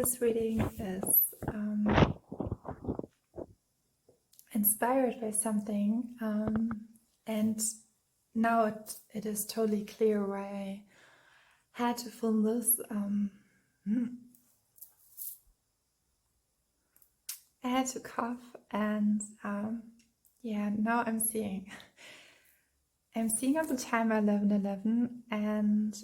this reading is inspired by something, and now it is totally clear why I had to film this. I had to cough, and yeah, now I'm seeing on the timer 11:11, and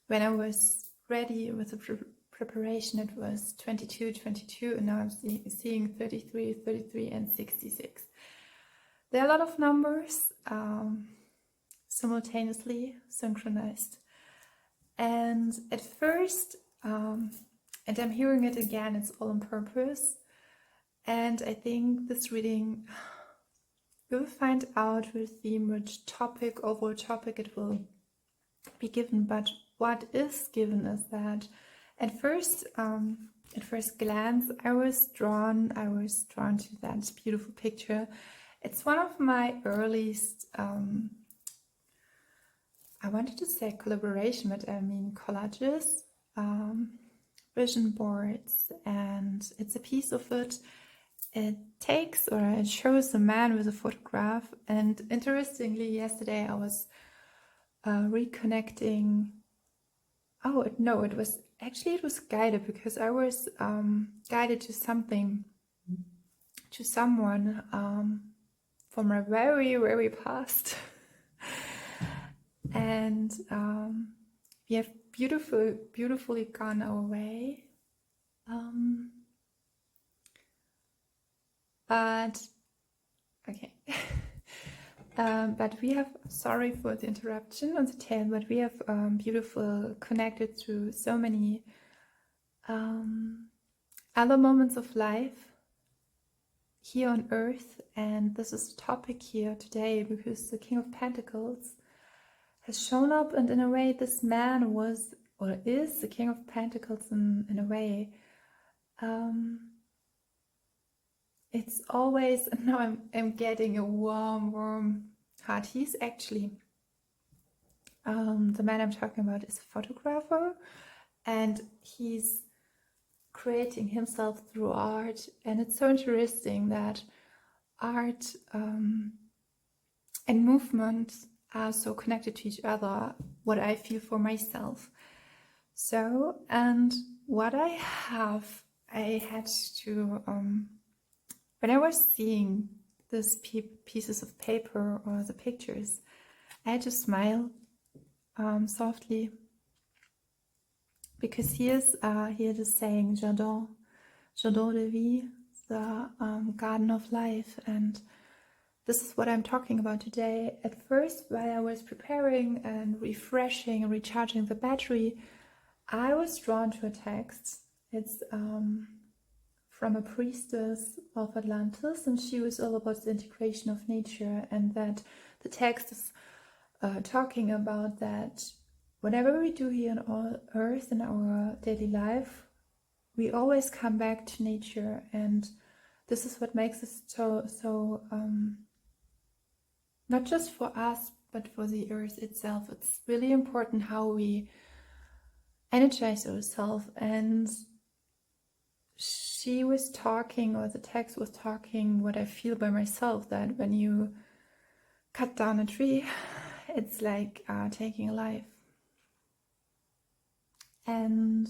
when I was ready with the preparation, it was 22:22, and now I'm seeing 33, 33, and 66. There are a lot of numbers simultaneously synchronized, and at first, and I'm hearing it again, it's all on purpose, and I think this reading, you'll find out with theme which overall topic it will be given, but what is given is that at first glance I was drawn to that beautiful picture. It's one of my earliest, I wanted to say collaboration, but I mean collages, vision boards, and it's a piece of it. It shows a man with a photograph, and interestingly, yesterday I was reconnecting. It was guided, because I was guided to someone from my very, very past. And we have beautifully gone our way. But okay. But we have, sorry for the interruption on the tail, but we have beautiful connected to so many other moments of life here on earth, and this is the topic here today, because the King of Pentacles has shown up, and in a way this man was, or is, the King of Pentacles in a way. It's always, now I'm getting a warm heart. He's actually, the man I'm talking about is a photographer, and he's creating himself through art. And it's so interesting that art and movement are so connected to each other, what I feel for myself. So, and what I had to, when I was seeing these pieces of paper or the pictures, I had to smile softly, because here the saying Jardin de vie, the garden of life, and this is what I'm talking about today. At first, while I was preparing and refreshing and recharging the battery, I was drawn to a text. It's from a priestess of Atlantis, and she was all about the integration of nature, and that the text is talking about that whatever we do here on earth in our daily life, we always come back to nature, and this is what makes us so not just for us, but for the earth itself. It's really important how we energize ourselves, and she was talking, or the text was talking, what I feel by myself, that when you cut down a tree, it's like taking a life. And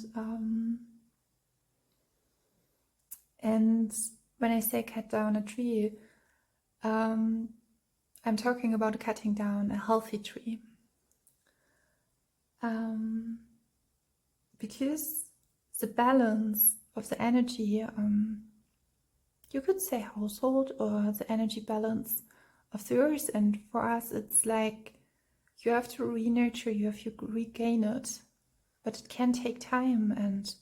when I say cut down a tree, I'm talking about cutting down a healthy tree. Because the balance of the energy, you could say household, or the energy balance of the earth, and for us it's like you have to re-nurture, you have to regain it, but it can take time, and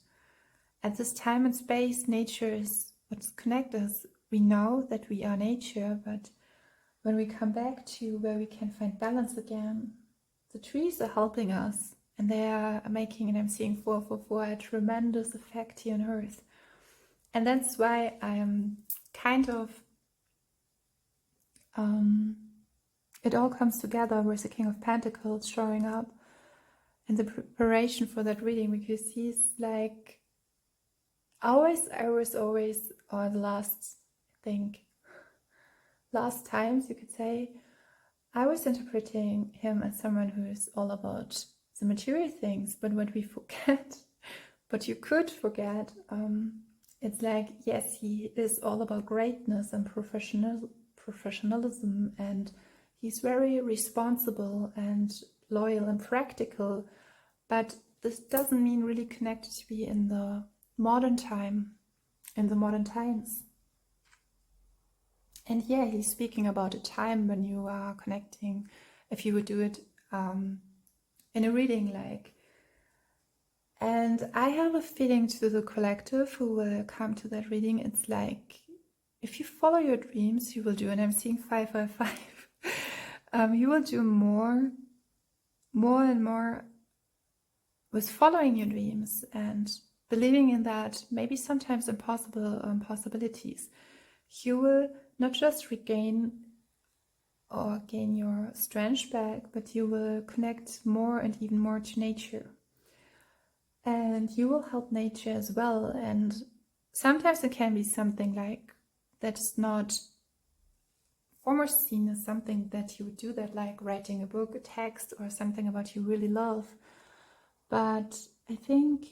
at this time and space, nature is what's connected us. We know that we are nature, but when we come back to where we can find balance again, the trees are helping us, and they are making, and I'm seeing 444, a tremendous effect here on earth. And that's why I'm kind of, it all comes together with the King of Pentacles showing up in the preparation for that reading, because he's like or the last times you could say, I was interpreting him as someone who is all about the material things, but what we forget, but you could forget, it's like, yes, he is all about greatness and professionalism, and he's very responsible and loyal and practical, but this doesn't mean really connected to be in the modern times. And yeah, he's speaking about a time when you are connecting, if you would do it in a reading, like. And I have a feeling to the collective who will come to that reading, it's like, if you follow your dreams, you will do, and I'm seeing 555, you will do more and more with following your dreams and believing in that, maybe sometimes impossible possibilities. You will not just regain or gain your strength back, but you will connect more and even more to nature. And you will help nature as well. And sometimes it can be something like that is not foremost seen as something that you would do, that like writing a book, a text, or something about you really love. But I think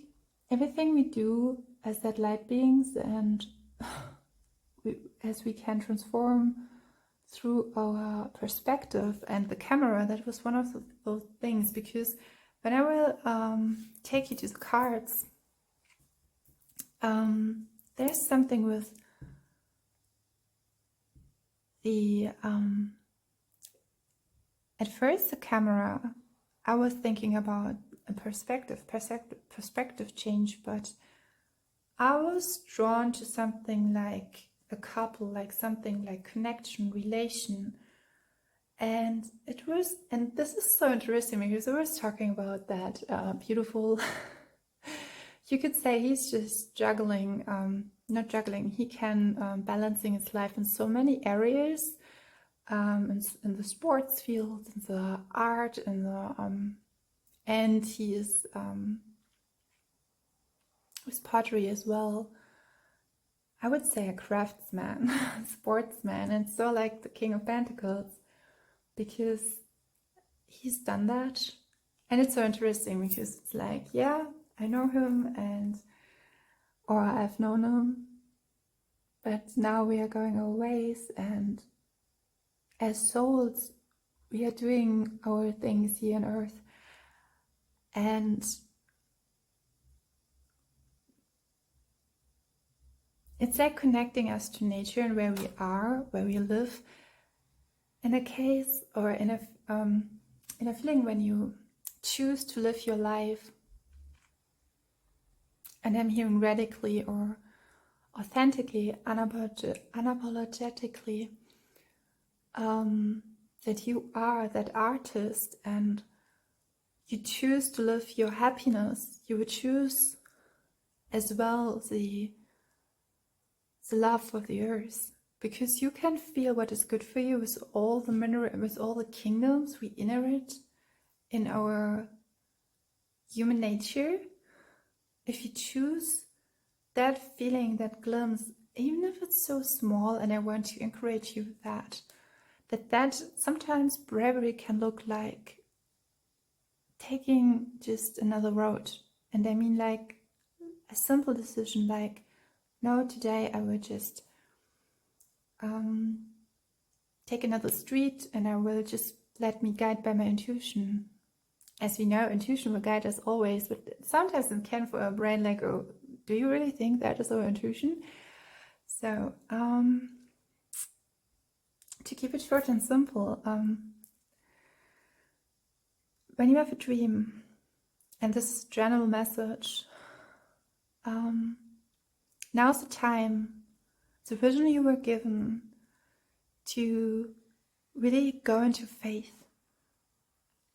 everything we do as that light beings, and as we can transform through our perspective and the camera, that was one of those things, because when I will take you to the cards, there's something with the at first the camera, I was thinking about a perspective change, but I was drawn to something like a couple, like something like connection, relation. And it was, and this is so interesting because I was talking about that beautiful, you could say he's just juggling, not juggling, he can balancing his life in so many areas, in the sports field, in the art, in the, and he is with pottery as well. I would say a craftsman, sportsman, and so like the King of Pentacles, because he's done that. And it's so interesting because it's like, yeah, I know him, and or I've known him, but now we are going our ways, and as souls we are doing our things here on earth. And it's like connecting us to nature and where we are, where we live. In a case, or in a feeling, when you choose to live your life, and I'm hearing radically or authentically, unapologetically, that you are that artist, and you choose to live your happiness. You would choose as well the love for the earth, because you can feel what is good for you with all the with all the kingdoms we inherit in our human nature. If you choose that feeling, that glimpse, even if it's so small, and I want to encourage you with that sometimes bravery can look like taking just another road. And I mean like a simple decision, like, no, today I will just take another street, and I will just let me guide by my intuition. As we know, intuition will guide us always, but sometimes it can for our brain, like, oh, do you really think that is our intuition? So to keep it short and simple, when you have a dream, and this is a general message, now's the time, the vision you were given, to really go into faith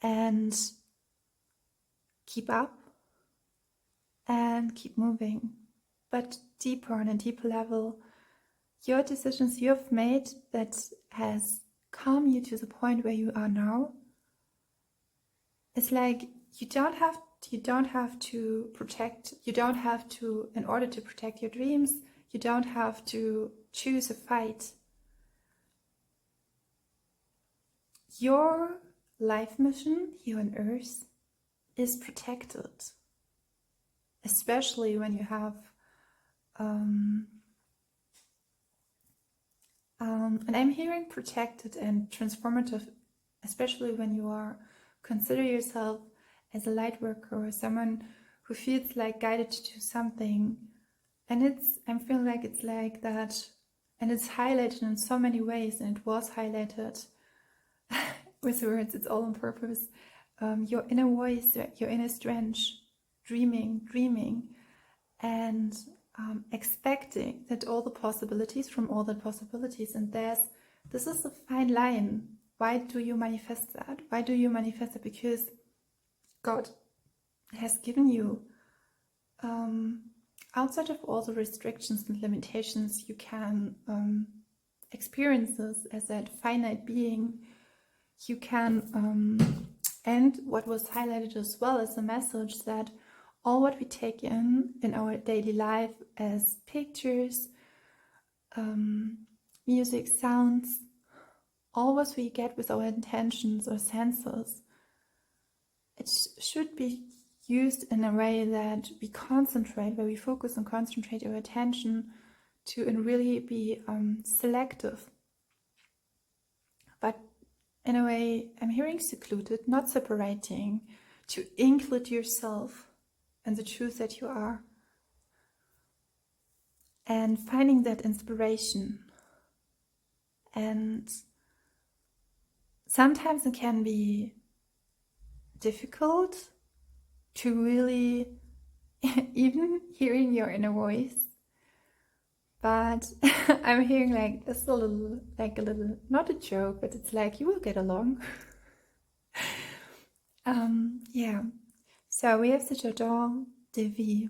and keep up and keep moving, but deeper, on a deeper level. Your decisions you have made that has come you to the point where you are now, it's like you don't have You don't have to protect, you don't have to, in order to protect your dreams, you don't have to choose a fight. Your life mission here on Earth is protected, especially when you have and I'm hearing protected and transformative, especially when you are consider yourself as a light worker or someone who feels like guided to something. And I'm feeling like it's like that, and it's highlighted in so many ways, and it was highlighted with words, it's all on purpose. Your inner voice, your inner strength, dreaming, and expecting that all the possibilities from all the possibilities. And this is a fine line. Why do you manifest that? Why do you manifest it? Because God has given you, outside of all the restrictions and limitations you can experience this as that finite being, you can, and what was highlighted as well as a message that all what we take in our daily life as pictures, music, sounds, all what we get with our intentions or senses, it should be used in a way that we concentrate, where we focus and concentrate our attention to and really be selective. But in a way, I'm hearing secluded, not separating, to include yourself and the truth that you are, and finding that inspiration. And sometimes it can be difficult to really even hearing your inner voice, but I'm hearing like this a little, not a joke, but it's like you will get along. Yeah. So we have the Jardin de Vie.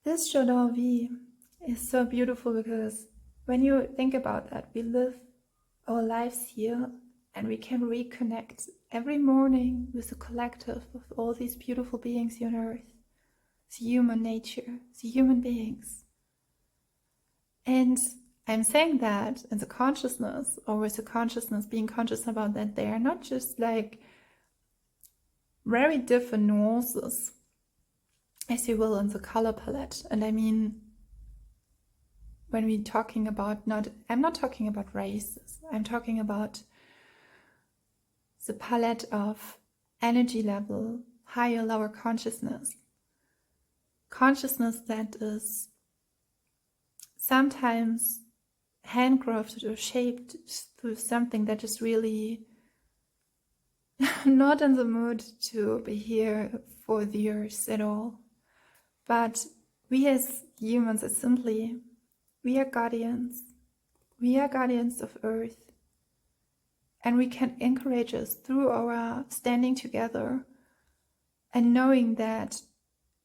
This Jardin Vie is so beautiful because when you think about that, we live our lives here and we can reconnect every morning with the collective of all these beautiful beings here on Earth, the human nature, the human beings. And I'm saying that in the consciousness, or with the consciousness, being conscious about that they are not just like very different nuances, as you will, in the color palette. And I mean, when we're talking about, I'm not talking about races, I'm talking about the palette of energy level, higher, lower consciousness. Consciousness that is sometimes handcrafted or shaped through something that is really not in the mood to be here for the earth at all. But we as humans are simply, we are guardians. We are guardians of Earth. And we can encourage us through our standing together and knowing that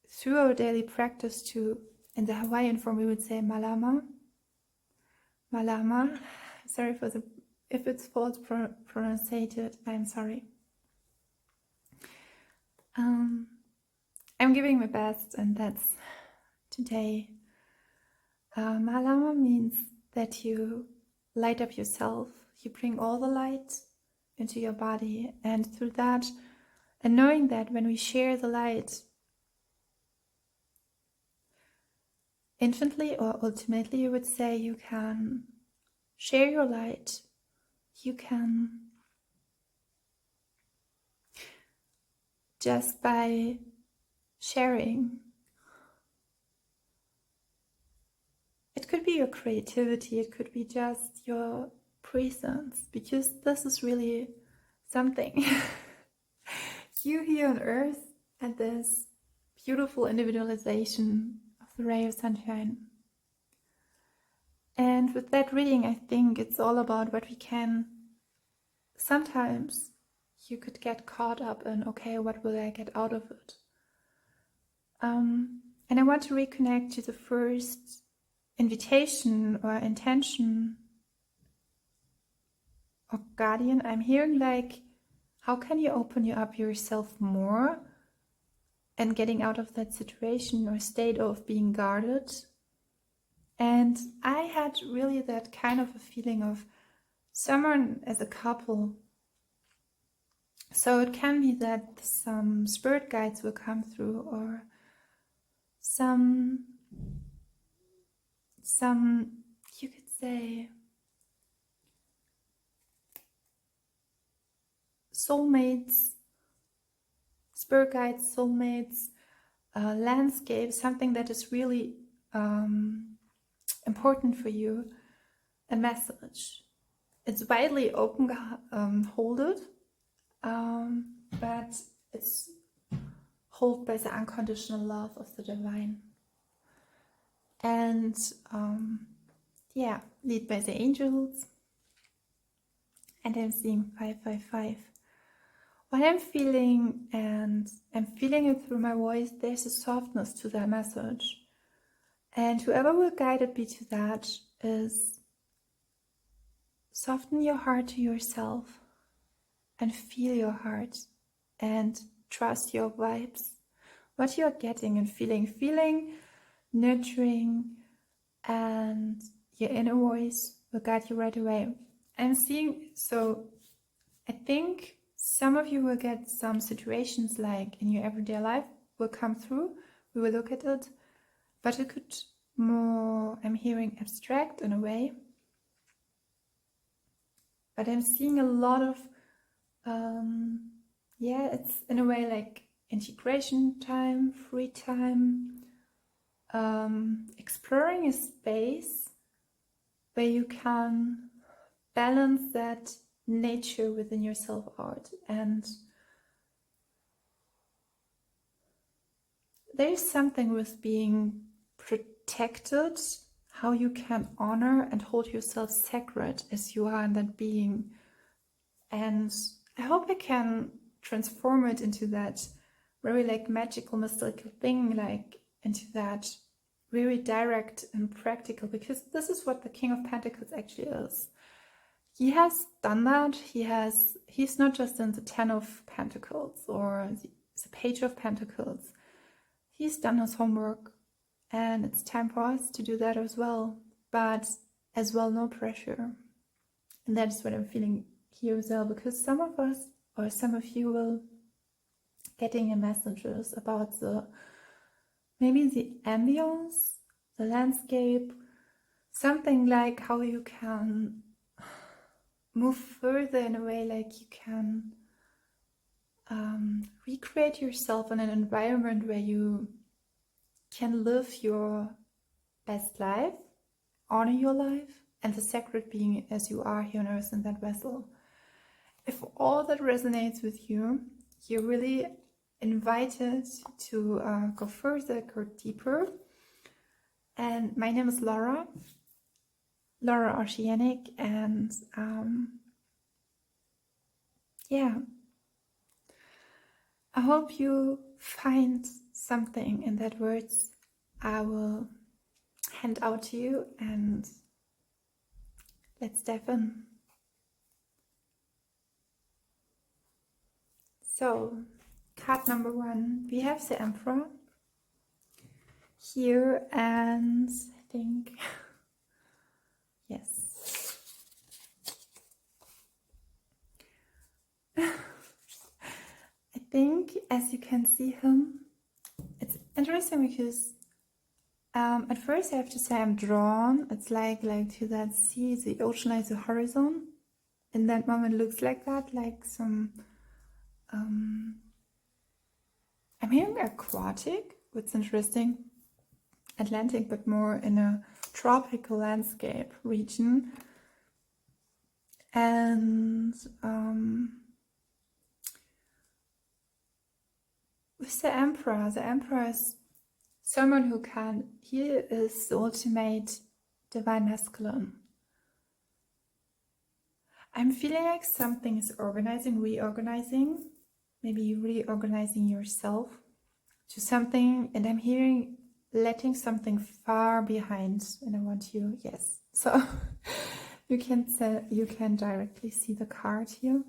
through our daily practice too. In the Hawaiian form we would say malama. Malama. Sorry for if it's false pronunciated, I'm sorry. I'm giving my best, and that's today. Malama means that you light up yourself, you bring all the light into your body, and through that, and knowing that when we share the light, infinitely or ultimately, you would say, you can share your light, you can just by sharing. It could be your creativity, it could be just your presence, because this is really something. You here on Earth and this beautiful individualization of the ray of sunshine. And with that reading, I think it's all about what we can. Sometimes you could get caught up in, okay, what will I get out of it? And I want to reconnect to the first invitation or intention or guardian. I'm hearing like, how can you open you up yourself more and getting out of that situation or state of being guarded. And I had really that kind of a feeling of someone as a couple. So it can be that some spirit guides will come through, or some you could say soulmates, spirit guides, soulmates, landscape, something that is really important for you, a message. It's widely open, holded, but it's held by the unconditional love of the divine. And yeah, lead by the angels. And I'm seeing 555. What I'm feeling, and I'm feeling it through my voice, there's a softness to that message. And whoever will guide it be to that is soften your heart to yourself and feel your heart and trust your vibes, what you're getting and feeling, nurturing, and your inner voice will guide you right away. I'm seeing, so I think some of you will get some situations like in your everyday life will come through. We will look at it, but it could more, I'm hearing abstract in a way, but I'm seeing a lot of yeah, it's in a way like integration time, free time, exploring a space where you can balance that nature within yourself out. And there's something with being protected, how you can honor and hold yourself sacred as you are in that being. And I hope I can transform it into that very like magical, mystical thing, like into that very direct and practical, because this is what the King of Pentacles actually is. He has done that. He's not just in the 10 of Pentacles or the Page of Pentacles. He's done his homework, and it's time for us to do that as well. But as well, no pressure. And that's what I'm feeling here as well, because some of us or some of you will getting your messages about maybe the ambience, the landscape, something like how you can move further in a way, like you can recreate yourself in an environment where you can live your best life, honor your life, and the sacred being as you are here on earth in that vessel. If all that resonates with you, you're really invited to go further, go deeper. And my name is Laura OCEANIC, and yeah, I hope you find something in that words I will hand out to you, and let's dive in. So, card number 1, we have the Emperor here, and I think, yes. I think as you can see him, it's interesting because at first I have to say I'm drawn. It's like to that sea, the ocean, like the horizon. In that moment it looks like that, like some I'm hearing aquatic, what's interesting, Atlantic, but more in a tropical landscape region. And with the Emperor is someone who can, he is the ultimate divine masculine. I'm feeling like something is organizing, reorganizing, maybe reorganizing yourself to something, and I'm hearing letting something far behind, and I want you, yes. So you can directly see the card here.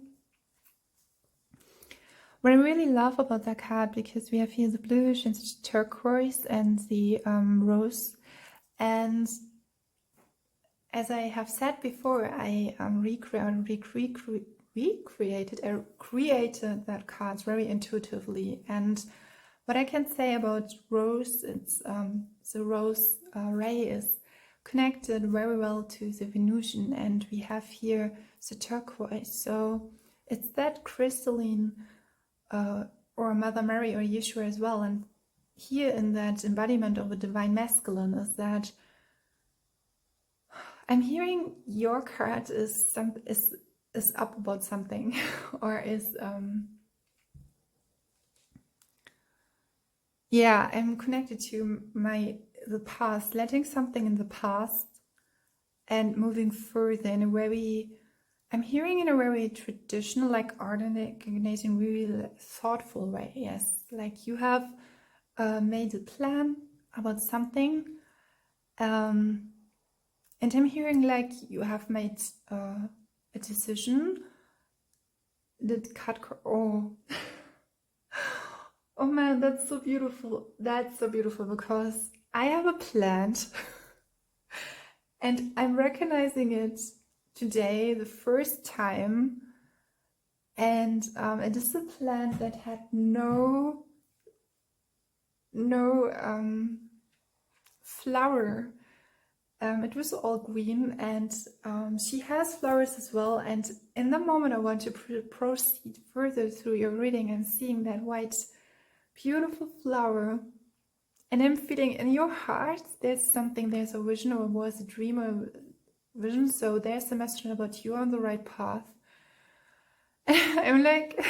what I really love about that card, because we have here the bluish and the turquoise and the rose, and as I have said before, I created that card very intuitively. And what I can say about rose, it's the rose ray is connected very well to the Venusian, and we have here the turquoise. So it's that crystalline, or Mother Mary or Yeshua as well. And here in that embodiment of the divine masculine is that I'm hearing your card is up about something, or is yeah, I'm connected to the past, letting something in the past and moving further in a very, I'm hearing in a very traditional, like art and organizing, really thoughtful way. Yes, like you have made a plan about something, and I'm hearing like you have made a decision that oh oh man, that's so beautiful. That's so beautiful, because I have a plant and I'm recognizing it today the first time, and it is a plant that had no flower. It was all green, and she has flowers as well. And in the moment I want to proceed further through your reading, I'm seeing that white beautiful flower, and I'm feeling in your heart there's something, there's a vision, or was a dream or vision. So there's a message about you on the right path. I'm like,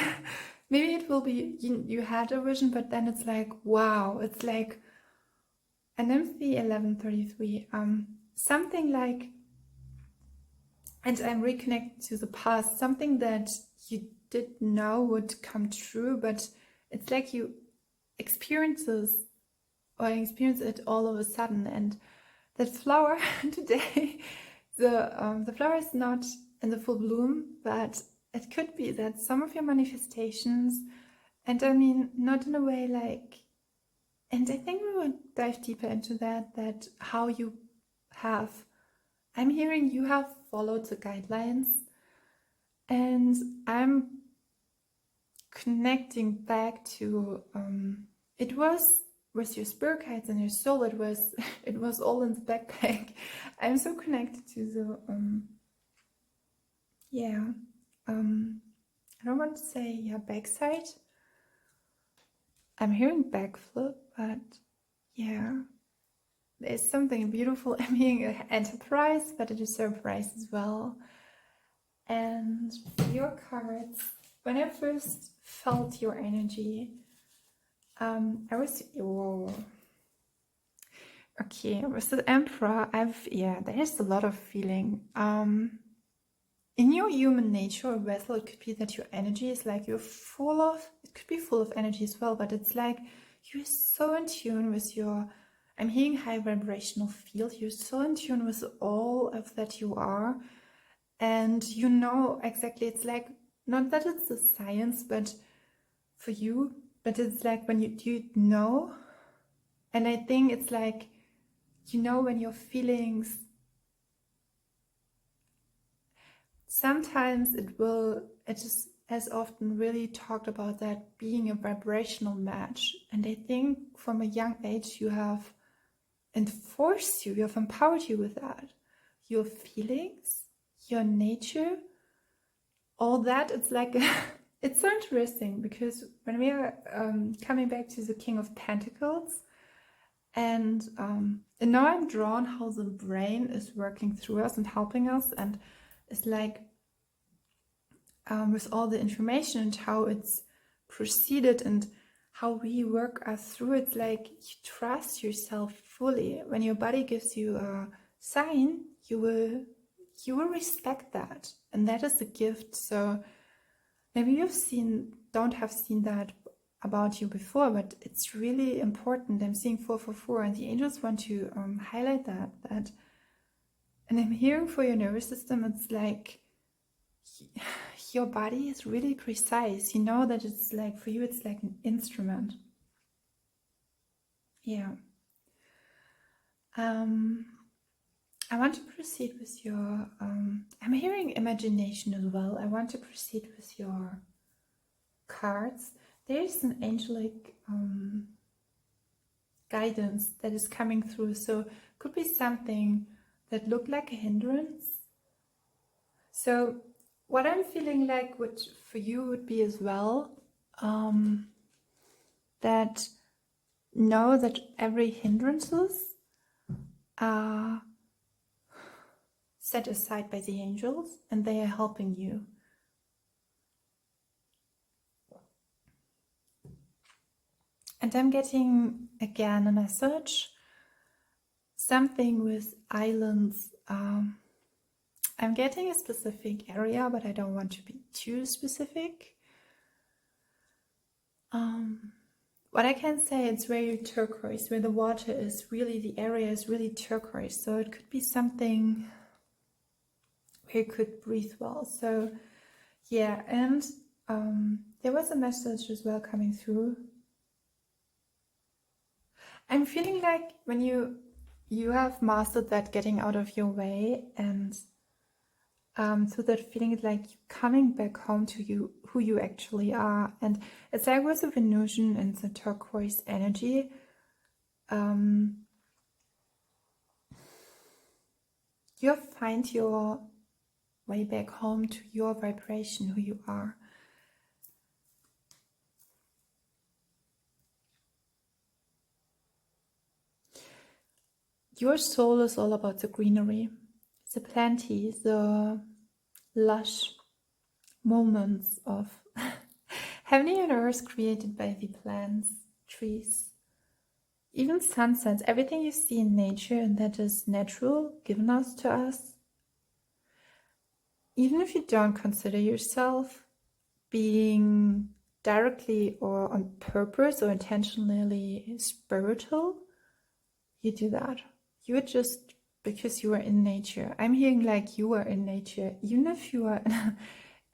maybe it will be you had a vision, but then it's like, wow, it's like an empty 1133, something like, and I'm reconnected to the past, something that you didn't know would come true, but it's like you experience it all of a sudden. And that flower today, the flower is not in the full bloom, but it could be that some of your manifestations, and I mean not in a way like, and I think we will dive deeper into that how you have, I'm hearing you have followed the guidelines, and I'm connecting back to it was with your spirit guides and your soul. It was all in the backpack. I'm so connected to the I don't want to say backside. I'm hearing backflip, but yeah, there's something beautiful. I'm hearing an enterprise, but it is surprise as well. And your cards, when I first felt your energy, I was, whoa. Okay, with the Emperor, there's a lot of feeling. In your human nature or vessel, it could be that your energy is like it could be full of energy as well, but it's like you're so in tune with I'm hearing high vibrational field. You're so in tune with all of that you are, and you know exactly, it's like, not that it's a science, but for you, but it's like when you know, and I think it's like, you know, when your feelings, sometimes it is as often really talked about that being a vibrational match. And I think from a young age you have empowered you with that. Your feelings, your nature, all that, it's like, it's so interesting, because when we are coming back to the King of Pentacles, and now I'm drawn how the brain is working through us and helping us, and it's like with all the information and how it's proceeded and how we work us through, it's like you trust yourself fully. When your body gives you a sign, you will respect that, and that is a gift. So maybe don't have seen that about you before, but it's really important. I'm seeing 444, and the angels want to highlight that, and I'm hearing for your nervous system, it's like your body is really precise. You know that it's like, for you, it's like an instrument. Yeah. I want to proceed with your, I'm hearing imagination as well. I want to proceed with your cards. There is an angelic guidance that is coming through. So it could be something that looked like a hindrance. So what I'm feeling like, which for you would be as well, that know that every hindrances are set aside by the angels and they are helping you. And I'm getting again a message, something with islands. I'm getting a specific area, but I don't want to be too specific. What I can say, it's very turquoise, where the water is really, the area is really turquoise. So it could be something where you could breathe well. So yeah, and there was a message as well coming through. I'm feeling like when you have mastered that getting out of your way, and so that feeling is like coming back home to you, who you actually are. And it's like with the Venusian and the turquoise energy, you'll find your way back home to your vibration, who you are. Your soul is all about the greenery, the plenty, the lush moments of heaven and earth created by the plants, trees, even sunsets, everything you see in nature and that is natural, given us to us. Even if you don't consider yourself being directly or on purpose or intentionally spiritual, you do that. You are just because you are in nature. I'm hearing like you are in nature, even if you are.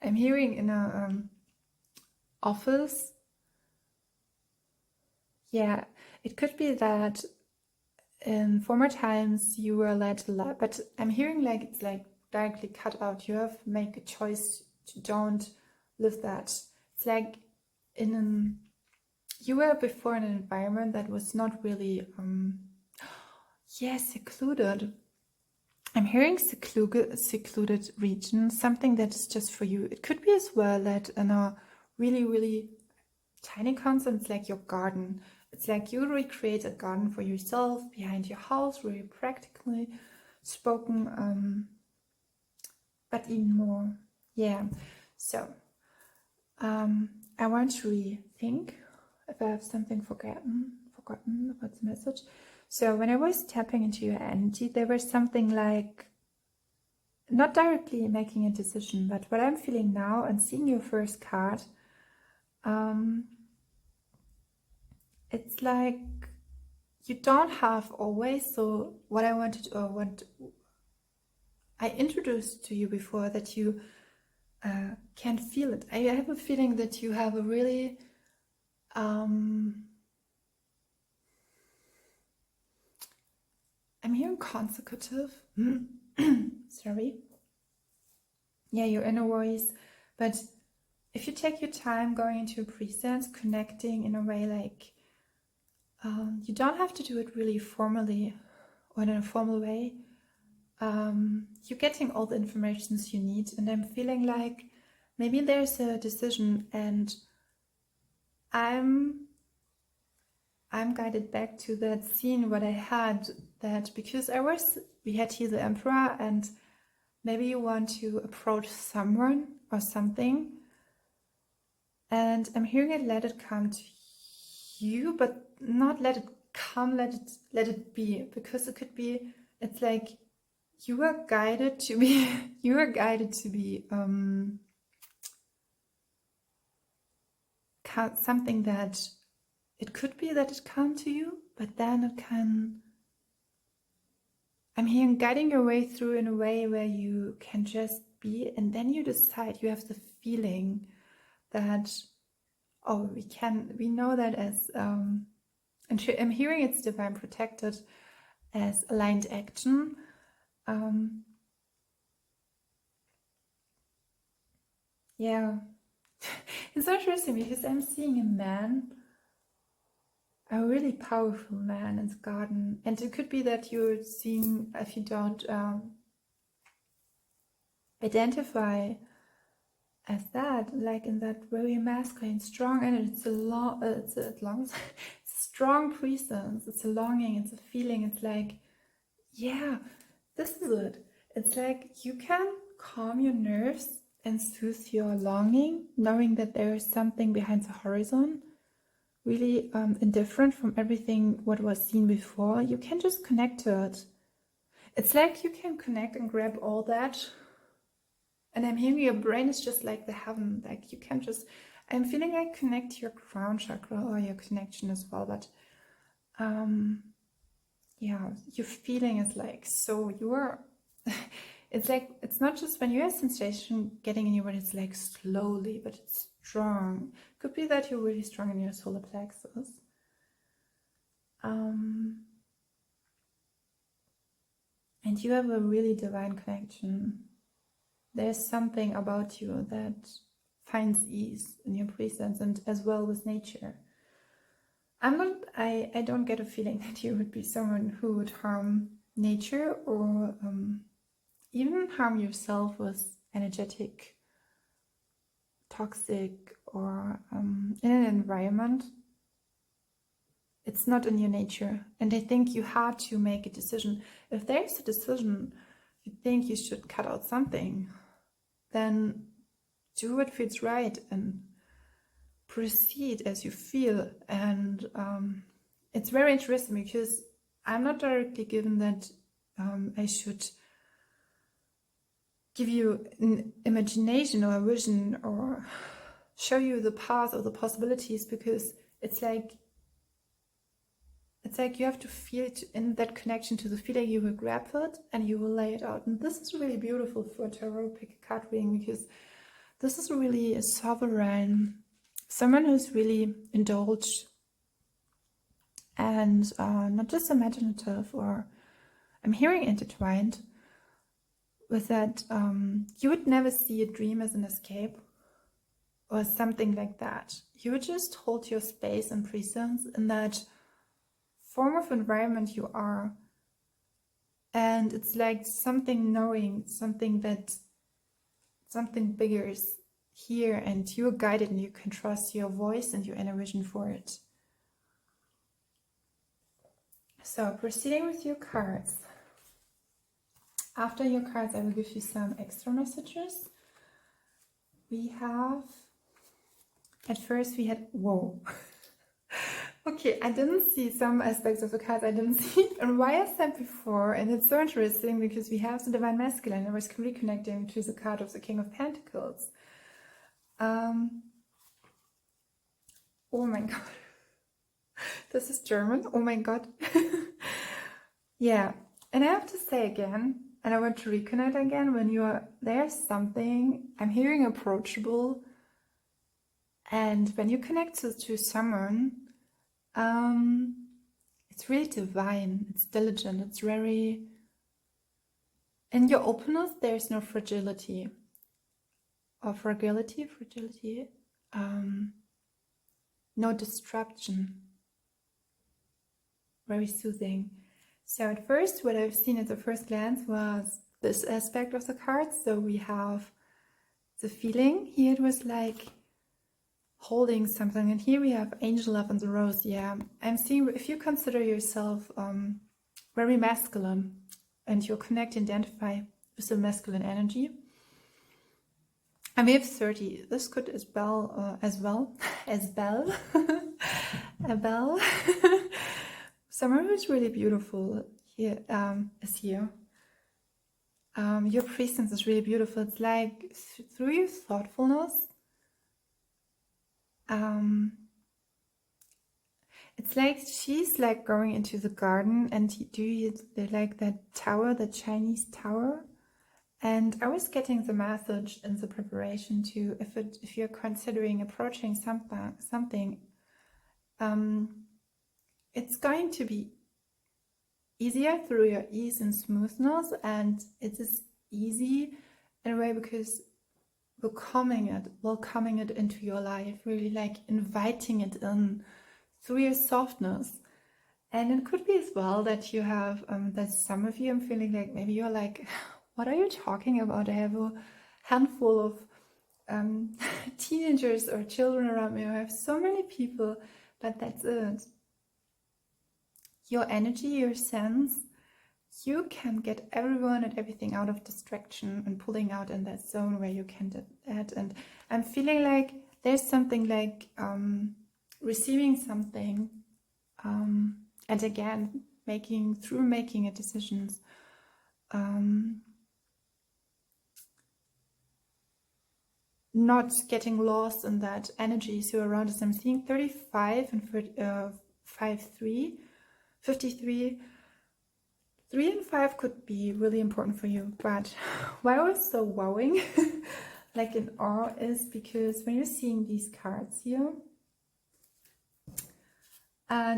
I'm hearing in a office. Yeah, it could be that in former times you were led a lot, but I'm hearing like it's like directly cut out. You have to make a choice to don't live that. It's like you were before in an environment that was not really secluded. I'm hearing secluded region, something that is just for you. It could be as well that in a really, really tiny concept, it's like your garden. It's like you recreate a garden for yourself behind your house, really practically spoken, but even more. Yeah. So I want to rethink if I have something forgotten about the message. So when I was tapping into your energy, there was something like, not directly making a decision, but what I'm feeling now and seeing your first card, it's like you don't have always. So what I wanted, or what I introduced to you before, that you can feel it. I have a feeling that you have a really I'm hearing consecutive. Sorry. Yeah, your inner voice. But if you take your time going into your presence, connecting in a way like you don't have to do it really formally or in a formal way. You're getting all the information you need, and I'm feeling like maybe there's a decision, and I'm guided back to that scene what I had, that because we had here the Emperor, and maybe you want to approach someone or something, and I'm hearing it, let it come to you, but not let it come, let it be, because it could be, it's like you are guided to be something that it could be that it come to you, but then it can, I'm hearing guiding your way through in a way where you can just be, and then you decide, you have the feeling that, oh, we know that as, and I'm hearing it's divine protected as aligned action. Yeah, it's interesting because I'm seeing a man, a really powerful man in the garden, and it could be that you're seeing, if you don't identify as that, like in that very masculine, strong energy. It's a long, strong presence. It's a longing. It's a feeling. It's like, yeah, this is it. It's like you can calm your nerves and soothe your longing, knowing that there is something behind the horizon, really indifferent from everything what was seen before. You can just connect to it. It's like you can connect and grab all that. And I'm hearing your brain is just like the heaven, like you can just, I'm feeling like connect to your crown chakra or your connection as well, but yeah, your feeling is like, so you're, it's like, it's not just when you have sensation getting in your body, it's like slowly, but it's strong. Could be that you're really strong in your solar plexus. And you have a really divine connection. There's something about you that finds ease in your presence and as well with nature. I don't get a feeling that you would be someone who would harm nature or even harm yourself with energetic, toxic or in an environment. It's not in your nature. And I think you had to make a decision. If there's a decision, you think you should cut out something, then do what feels right and proceed as you feel. And it's very interesting because I'm not directly given that I should give you an imagination or a vision or show you the path or the possibilities, because it's like you have to feel it in that connection to the feeling. You will grab it and you will lay it out. And this is really beautiful for tarot pick a card reading, because this is really a sovereign, someone who's really indulged and not just imaginative, or I'm hearing intertwined with that. You would never see a dream as an escape or something like that. You would just hold your space and presence in that form of environment you are. And it's like something knowing, something bigger is here, and you're guided and you can trust your voice and your inner vision for it. So proceeding with your cards. After your cards, I will give you some extra messages. We have, at first we had, whoa. Okay, I didn't see some aspects of the cards. I didn't see, and why I said before, and it's so interesting because we have the Divine Masculine. I was reconnecting to the card of the King of Pentacles. Oh my god, this is German. Oh my god. Yeah, and I have to say again, and I want to reconnect again, when you are, there's something, I'm hearing approachable, and when you connect to someone, it's really divine, it's diligent, it's very, in your openness, there's no fragility, or fragility, no disruption, very soothing. So at first, what I've seen at the first glance was this aspect of the cards. So we have the feeling, here it was like holding something, and here we have angel love and the rose. Yeah, I'm seeing, if you consider yourself very masculine and you're connected, identify with the masculine energy, and we have 30, this could as well a bell. Someone who's really beautiful here is here. Your presence is really beautiful. It's like through your thoughtfulness, it's like she's like going into the garden, and do you like that tower, the Chinese tower, And I was getting the message in the preparation to, if you're considering approaching something, it's going to be easier through your ease and smoothness, and it is easy in a way because welcoming it into your life, really like inviting it in through your softness. And it could be as well that you have that some of you, I'm feeling like maybe you're like, what are you talking about? I have a handful of teenagers or children around me. I have so many people, but that's it. Your energy, your sense, you can get everyone and everything out of distraction and pulling out in that zone where you can do that. And I'm feeling like there's something like receiving something, and again, making a decisions. Not getting lost in that energy. So around us, I'm seeing 35 and 53. 3 and 5 could be really important for you, but why I was so wowing, like in awe, is because when you're seeing these cards here,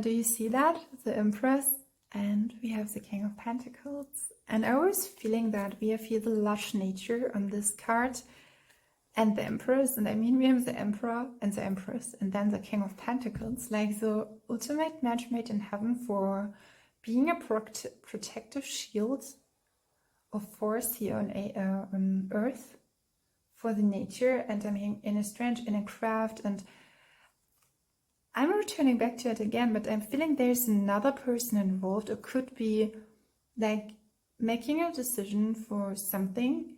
do you see that? The Empress, and we have the King of Pentacles. And I was feeling that we have here the lush nature on this card, and the Empress, and I mean we have the Emperor and the Empress, and then the King of Pentacles, like the ultimate match made in heaven for being a protective shield of force here on Earth for the nature. And I mean in a strange, in a craft, and I'm returning back to it again, but I'm feeling there's another person involved. It could be like making a decision for something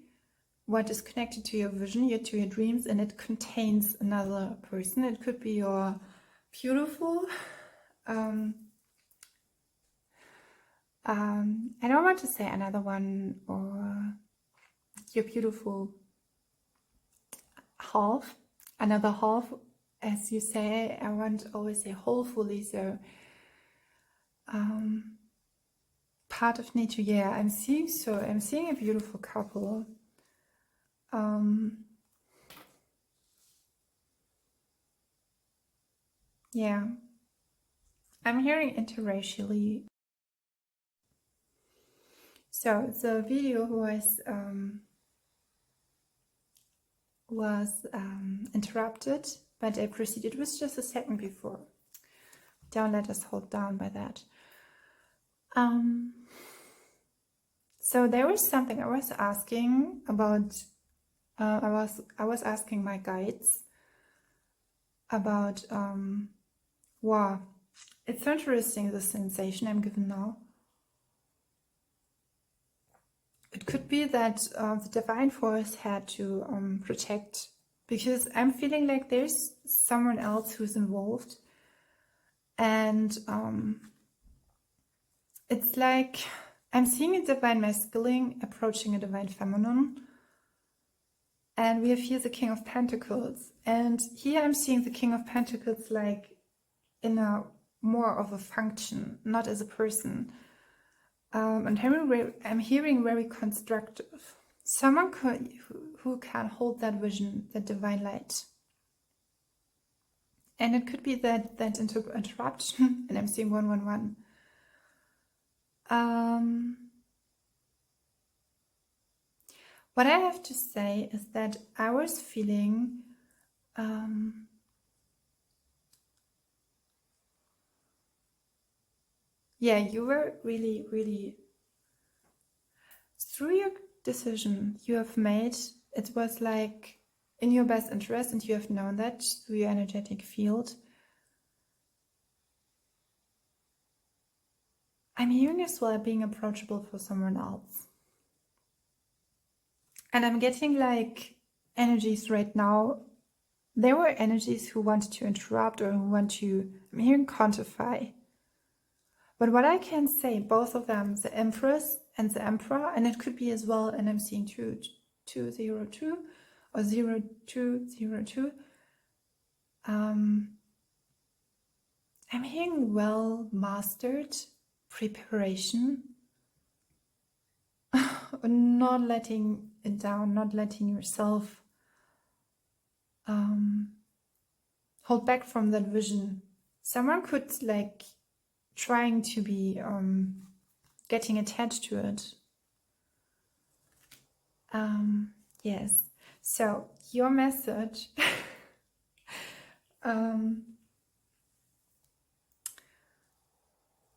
what is connected to your vision, to your dreams, and it contains another person. It could be your beautiful I don't want to say another one, or your beautiful half, another half, as you say. I want to always say wholefully, so part of nature. Yeah, I'm seeing a beautiful couple. Yeah, I'm hearing interracially. So the video was interrupted, but I proceeded with just a second before. Don't let us hold down by that. So there was something I was asking about. I was asking my guides about. Wow, it's so interesting, the sensation I'm given now. It could be that the divine force had to protect, because I'm feeling like there's someone else who's involved, and it's like I'm seeing a divine masculine approaching a divine feminine, and we have here the King of Pentacles, and here I'm seeing the King of Pentacles like in a more of a function, not as a person. And I'm hearing very constructive. Someone who can hold that vision, that divine light. And it could be that interruption, and I'm seeing 111. What I have to say is that I was feeling yeah, you were really, really, through your decision you have made, it was like in your best interest, and you have known that through your energetic field. I'm hearing as well being approachable for someone else. And I'm getting like energies right now. There were energies who wanted to interrupt, or who want to, I'm hearing quantify. But what I can say, both of them, the Empress and the Emperor, and it could be as well, and I'm seeing 202 or 0202. I'm hearing well mastered preparation, not letting it down, not letting yourself hold back from that vision. Someone could like trying to be getting attached to it. Yes, so your message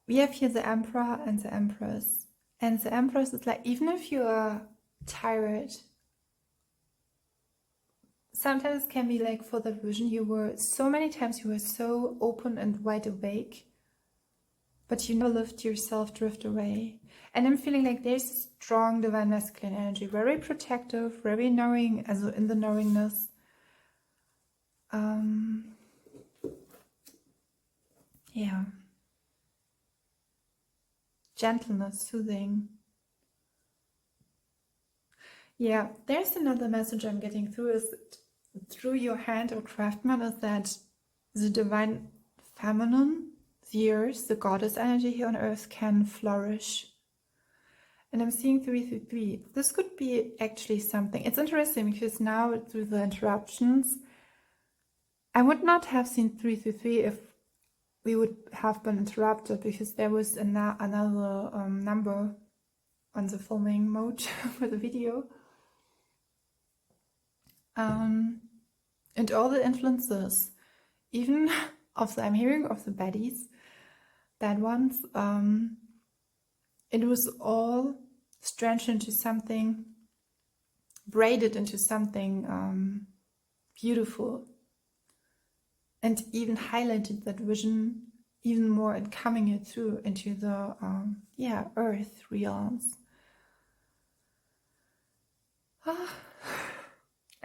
we have here the Emperor and the Empress, and the Empress is like, even if you are tired, sometimes it can be like for that vision you were so many times you were so open and wide awake, but you never let yourself drift away. And I'm feeling like there's a strong divine masculine energy, very protective, very knowing, also in the knowingness. Yeah. Gentleness, soothing. Yeah, there's another message I'm getting through is through your hand or craftsman is that the divine feminine, the earth, the goddess energy here on earth can flourish. And I'm seeing 333. This could be actually something. It's interesting because now through the interruptions, I would not have seen 333 if we would have been interrupted, because there was another number on the filming mode for the video. And all the influences, even of the, I'm hearing of the baddies, bad ones, it was all stretched into something, braided into something beautiful, and even highlighted that vision even more and coming it through into the earth realms.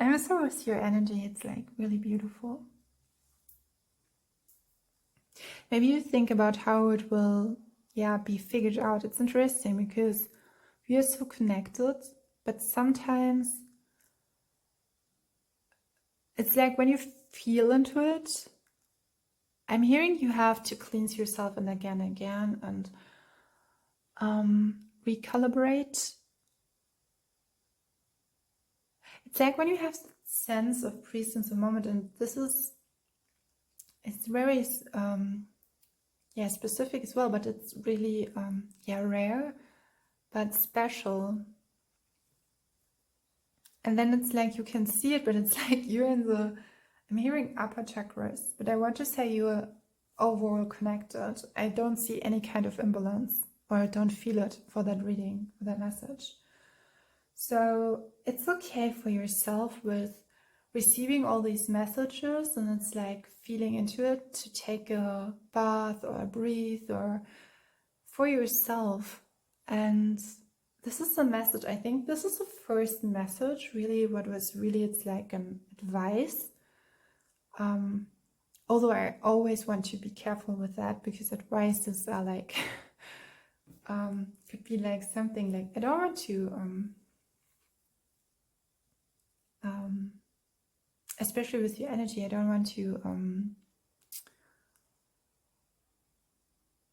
I'm so with your energy, it's like really beautiful. Maybe you think about how it will be figured out. It's interesting because we are so connected, but sometimes it's like when you feel into it, I'm hearing you have to cleanse yourself and again and recalibrate. It's like when you have sense of presence of moment, and it's very specific as well, but it's really rare but special. And then it's like you can see it, but it's like you're in the, I'm hearing upper chakras, but I want to say you're overall connected. I don't see any kind of imbalance, or I don't feel it for that reading, for that message. So it's okay for yourself with receiving all these messages, and it's like feeling into it, to take a bath or a breathe or for yourself. And this is a message, I think this is the first message really, it's like an advice. Although I always want to be careful with that, because advices are like could be like something like, I don't want to especially with your energy, I don't want to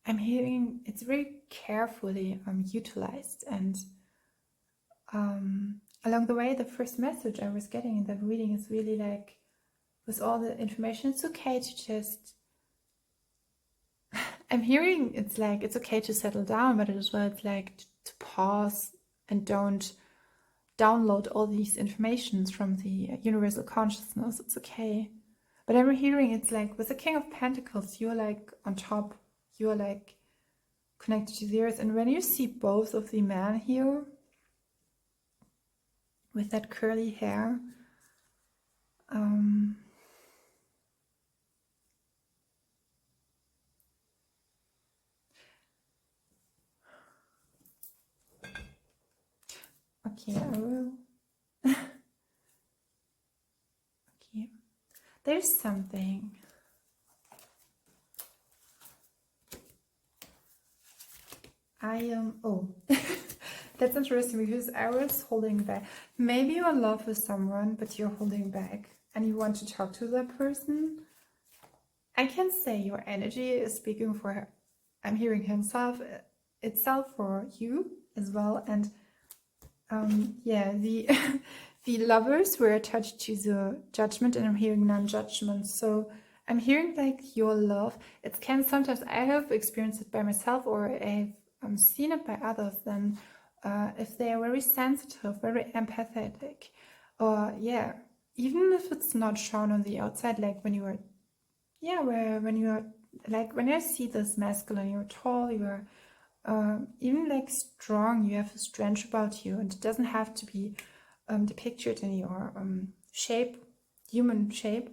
I'm hearing it's very carefully utilized. And along the way, the first message I was getting in that reading is really like, with all the information, it's okay to just I'm hearing it's like it's okay to settle down, but as well it's like to pause and don't download all these informations from the universal consciousness. It's okay. But I'm hearing it's like with the King of Pentacles, you're like on top, you're like connected to the earth. And when you see both of the men here with that curly hair, okay, I will. Okay, there's something. That's interesting, because I was holding back. Maybe you're in love with someone, but you're holding back and you want to talk to that person. I can say your energy is speaking for her. I'm hearing itself for you as well. And yeah, the the lovers were attached to the judgment, and I'm hearing non-judgment. So I'm hearing like your love. It can sometimes, I have experienced it by myself, or I've seen it by others. Then if they are very sensitive, very empathetic, or yeah, even if it's not shown on the outside, like when you are, yeah, when you are, like when I see this masculine, you're tall, you're even like strong, you have a strength about you, and it doesn't have to be depicted in your shape, human shape.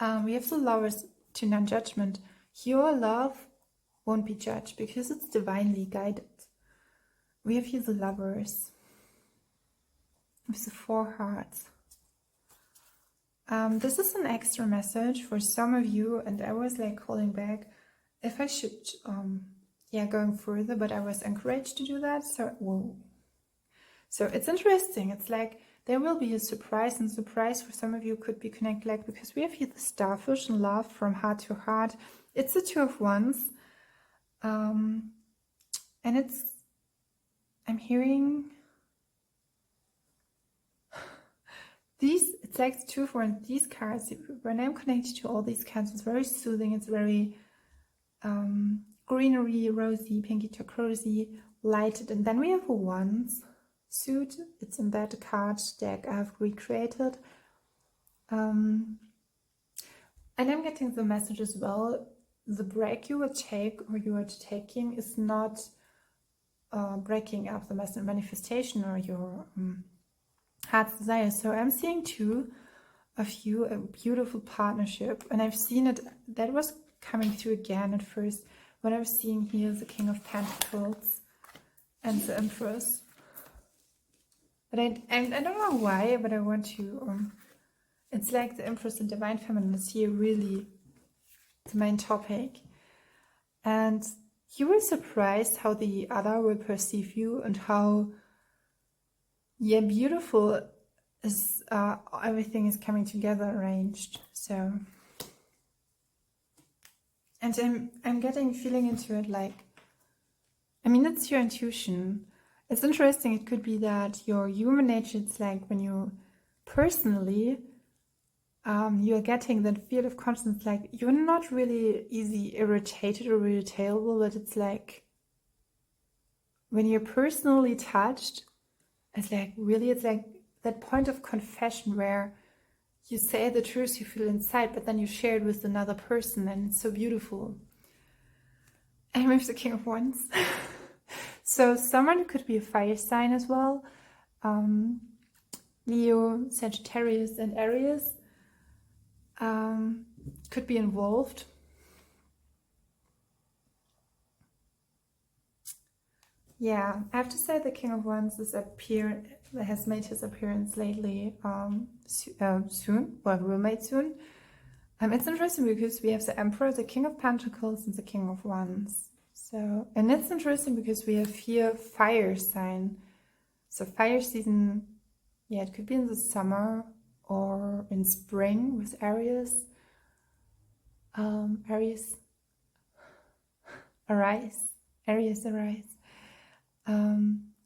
We have the lovers to non-judgment. Your love won't be judged because it's divinely guided. We have here the lovers with the 4 hearts. This is an extra message for some of you, and I was like holding back if I should, yeah, going further, but I was encouraged to do that. So, whoa. So it's interesting. It's like there will be a surprise, and surprise for some of you could be connected, like because we have here the starfish and love from heart to heart. It's the 2 of Wands, and I'm hearing these. It's like the 2 of Wands. These cards, when I'm connected to all these cards, it's very soothing. It's very greenery, rosy, pinky turquoisey, lighted, and then we have a Wands suit. It's in that card deck I have recreated, and I'm getting the message as well. The break you will take, or you are taking, is not breaking up the manifestation or your heart's desire. So I'm seeing 2 of you, a beautiful partnership, and I've seen it, that was coming through again at first. What I was seeing here is the King of Pentacles and the Empress. But I don't know why, but I want to, it's like the Empress and Divine Feminine is here really the main topic. And you were surprised how the other will perceive you, and how, yeah, beautiful is, everything is coming together arranged. So, and I'm getting feeling into it, like, I mean, it's your intuition. It's interesting. It could be that your human nature, it's like when you personally, you are getting that field of consciousness, like you're not really easy irritated or irritable, but it's like when you're personally touched, it's like really, it's like that point of confession where you say the truth you feel inside, but then you share it with another person, and it's so beautiful. And with the King of Wands. So someone could be a fire sign as well. Leo, Sagittarius, and Aries could be involved. Yeah, I have to say the King of Wands has made his appearance lately, soon, well, will made soon. It's interesting because we have the Emperor, the King of Pentacles, and the King of Wands. So, and it's interesting because we have here fire sign. So fire season, yeah, it could be in the summer or in spring with Aries. Aries arise.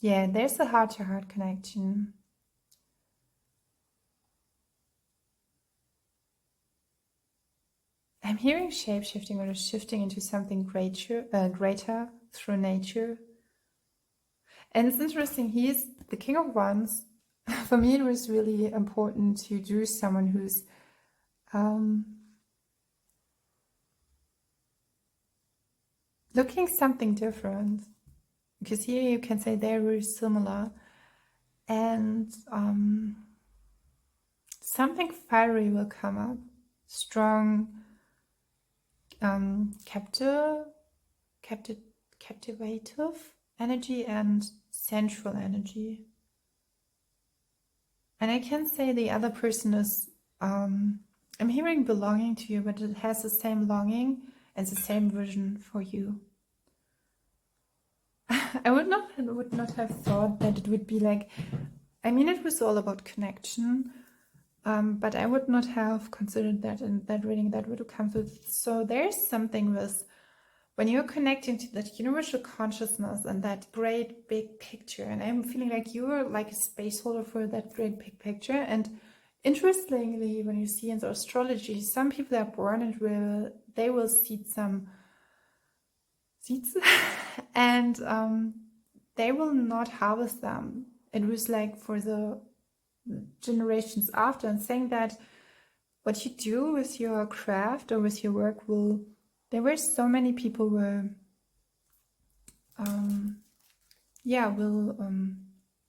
Yeah, there's a heart-to-heart connection. I'm hearing shape-shifting, or shifting into something greater through nature. And it's interesting, he's the King of Wands. For me, it was really important to do someone who's looking something different. Because here you can say they're very similar. And something fiery will come up. Strong, captivative energy and sensual energy. And I can say the other person is, I'm hearing belonging to you, but it has the same longing and the same vision for you. I would not have thought that it would be like, I mean, it was all about connection, but I would not have considered that in that reading that would come with. So there's something with when you're connecting to that universal consciousness and that great big picture, and I'm feeling like you're like a space holder for that great big picture. And interestingly, when you see in the astrology, some people are born and they will seed some seeds and they will not harvest them. It was like for the generations after, and saying that what you do with your craft or with your work there were so many people will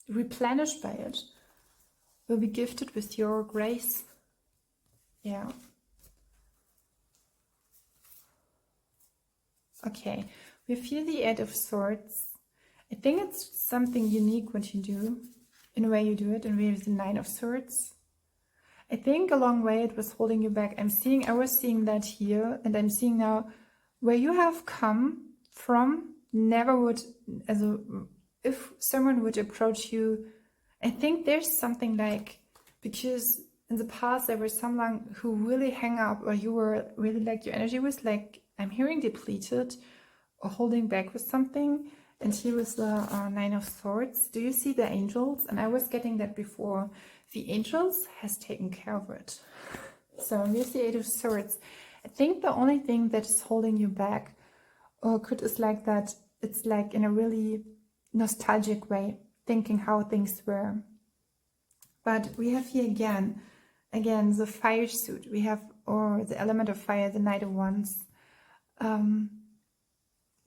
replenish by it, will be gifted with your grace. Yeah. Okay, we feel the Eight of Swords. I think it's something unique what you do, in a way you do it, and we have the Nine of Swords. I think a long way it was holding you back. I was seeing that here, and I'm seeing now where you have come from, never would, if someone would approach you, I think there's something like, because in the past there was someone who really hung up, or you were really like, your energy was like, I'm hearing depleted or holding back with something. And here was the Nine of Swords. Do you see the angels? And I was getting that before. The angels has taken care of it. So here's the Eight of Swords. I think the only thing that is holding you back is like that. It's like in a really nostalgic way, thinking how things were. But we have here again the fire suit. We have, or the element of fire, the Knight of Wands.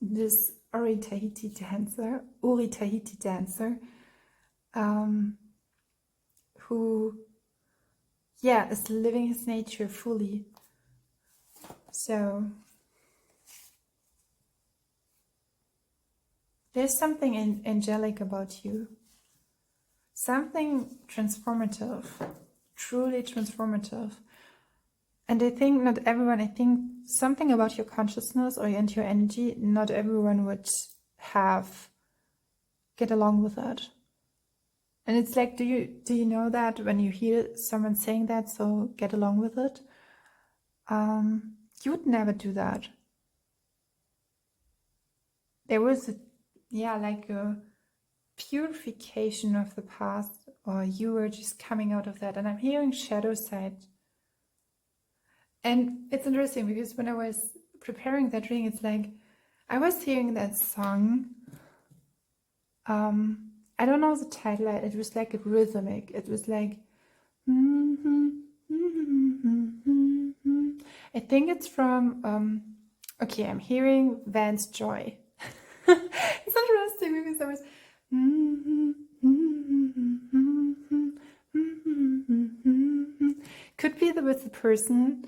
This Uri Tahiti dancer, who, is living his nature fully. So there's something angelic about you, something transformative, truly transformative. And I think something about your consciousness or your energy, not everyone would get along with that. And it's like, do you know that when you hear someone saying that, so get along with it? You would never do that. There was like a purification of the past, or you were just coming out of that. And I'm hearing shadow side. And it's interesting because when I was preparing that reading, it's like I was hearing that song. I don't know the title. It was like a rhythmic. It was like, I think it's from, I'm hearing Vance Joy. It's interesting because I was, could be with the person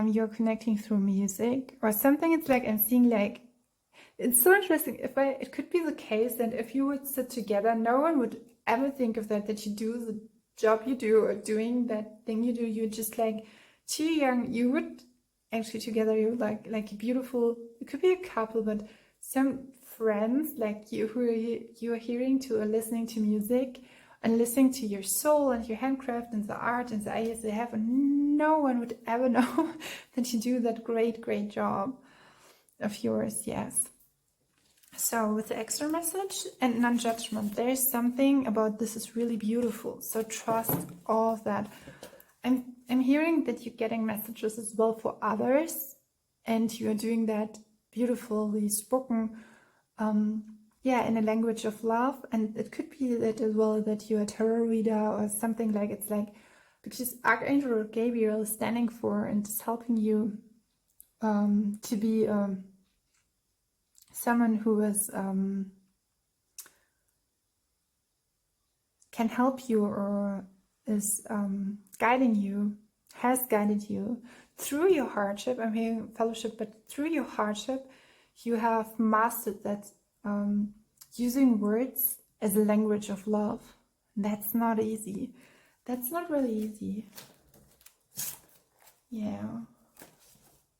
you're connecting through music or something. It's like I'm seeing like, it's so interesting. It could be the case that if you would sit together, no one would ever think of that you do the job you do or doing that thing you do. You're just like too young. You would actually together, you're like a beautiful, it could be a couple, but some friends like you who you are hearing to or listening to music and listening to your soul and your handcraft and the art and the ideas they have, and no one would ever know that you do that great job of yours. Yes. So with the extra message and non-judgment, there is something about this is really beautiful. So trust all of that. I'm hearing that you're getting messages as well for others, and you're doing that beautifully spoken, in a language of love. And it could be that as well that you're a tarot reader or something like, it's like, because Archangel Gabriel is standing for and is helping you to be someone who is can help you or is guiding you, has guided you through your hardship. I'm hearing fellowship, but through your hardship, you have mastered that using words as a language of love. That's not easy. That's not really easy. Yeah.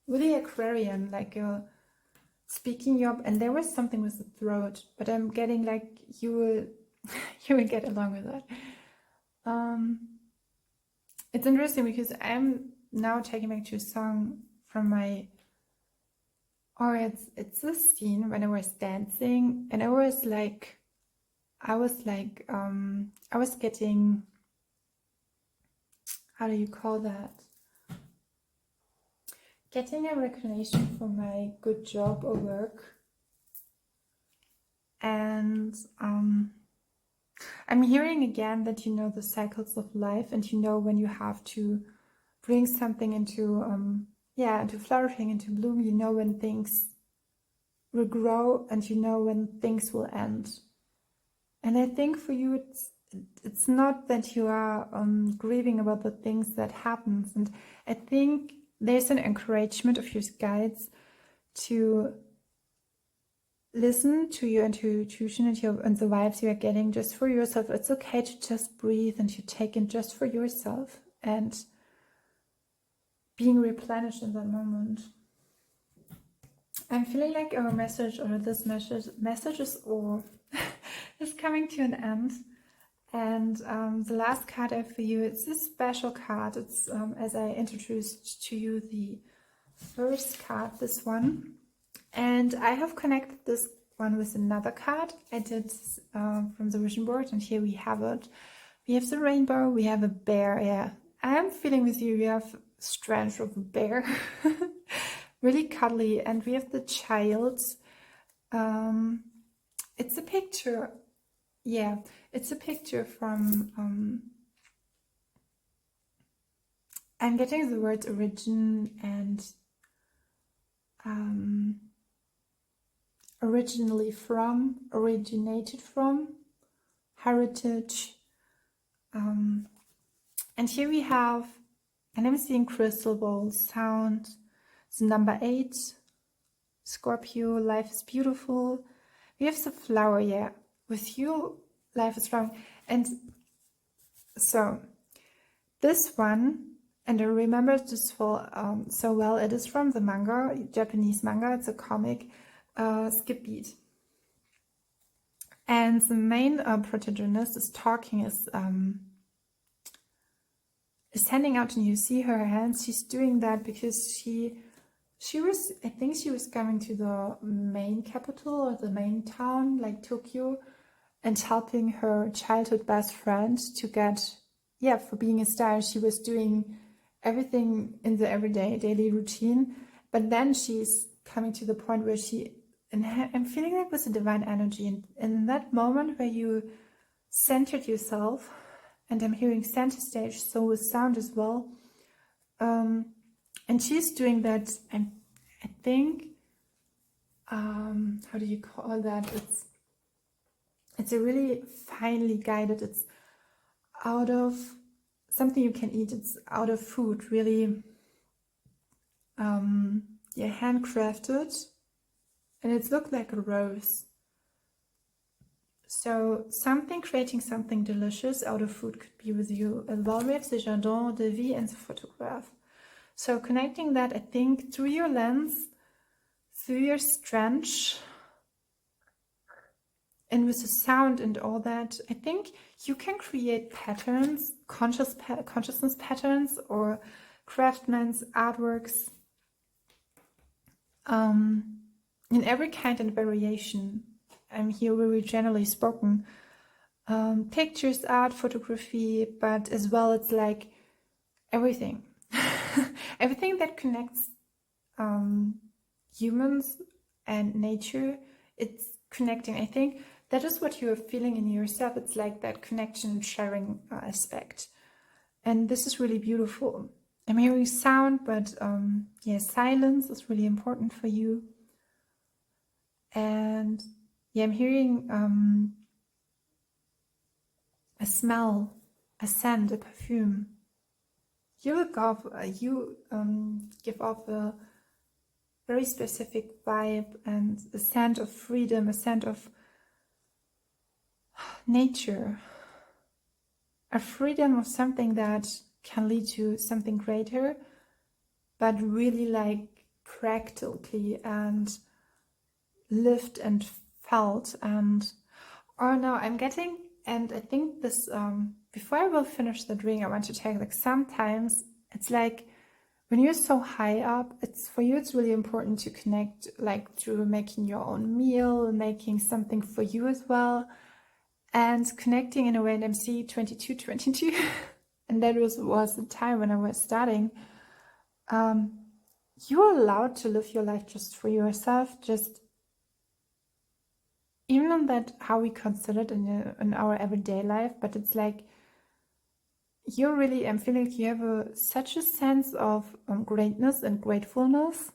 With the Aquarian, like speaking up, and there was something with the throat, but I'm getting like you will get along with that. It's interesting because I'm now taking back to a song from my or it's this scene when I was dancing, and I was getting, how do you call that? Getting a recognition for my good job or work. And I'm hearing again that you know the cycles of life, and you know when you have to bring something into into flourishing, into bloom. You know when things will grow, and you know when things will end. And I think for you it's not that you are grieving about the things that happens. And I think there's an encouragement of your guides to listen to your intuition and the vibes you are getting just for yourself. It's okay to just breathe and to take in just for yourself and being replenished in that moment. I'm feeling like our message, or this message is is coming to an end. And the last card I have for you, it's a special card. It's as I introduced to you the first card, this one. And I have connected this one with another card I did from the vision board, and here we have it. We have the rainbow, we have a bear. Yeah, I am feeling with you, we have strength of a bear. Really cuddly. And we have the child. It's a picture. Yeah, it's a picture from I'm getting the word origin and originated from, heritage. And here we have, and I'm seeing crystal balls, sound. It's number 8, Scorpio, life is beautiful. We have the flower, yeah. With you, life is strong. And so this one, and I remember this so well, it is from the manga, Japanese manga. It's a comic, Skip Beat. And the main protagonist is talking, is standing out, and you see her hands. She's doing that because she was, I think she was coming to the main capital or the main town, like Tokyo, and helping her childhood best friend to get, for being a star. She was doing everything in the everyday, daily routine. But then she's coming to the point where and I'm feeling like with a divine energy. And in that moment where you centered yourself, and I'm hearing center stage, so with sound as well. And she's doing that, I think, how do you call that? It's a really finely guided, it's out of something you can eat, it's out of food, really handcrafted, and it looked like a rose. So creating something delicious out of food could be with you as well. We have the jardin de vie and the photograph. So connecting that, I think, through your lens, through your strength, and with the sound and all that, I think you can create patterns, consciousness patterns, or craftsman's artworks in every kind and variation. I'm here very generally spoken. Pictures, art, photography, but as well it's like everything. Everything that connects humans and nature, it's connecting. I think that is what you're feeling in yourself. It's like that connection, sharing aspect. And this is really beautiful. I'm hearing sound, but silence is really important for you. And I'm hearing a smell, a scent, a perfume. You give off a very specific vibe and a scent of freedom, a scent of nature, a freedom of something that can lead to something greater, but really like practically and lived and felt. And I'm getting, and I think this before I will finish the reading, I want to take, like, sometimes it's like when you're so high up, it's really important to connect, like through making your own meal, making something for you as well, and connecting in a way. And MC 2222, and that was the time when I was starting. You're allowed to live your life just for yourself, just even on that how we consider it in our everyday life. But it's like you're really, I'm feeling like you have such a sense of greatness and gratefulness,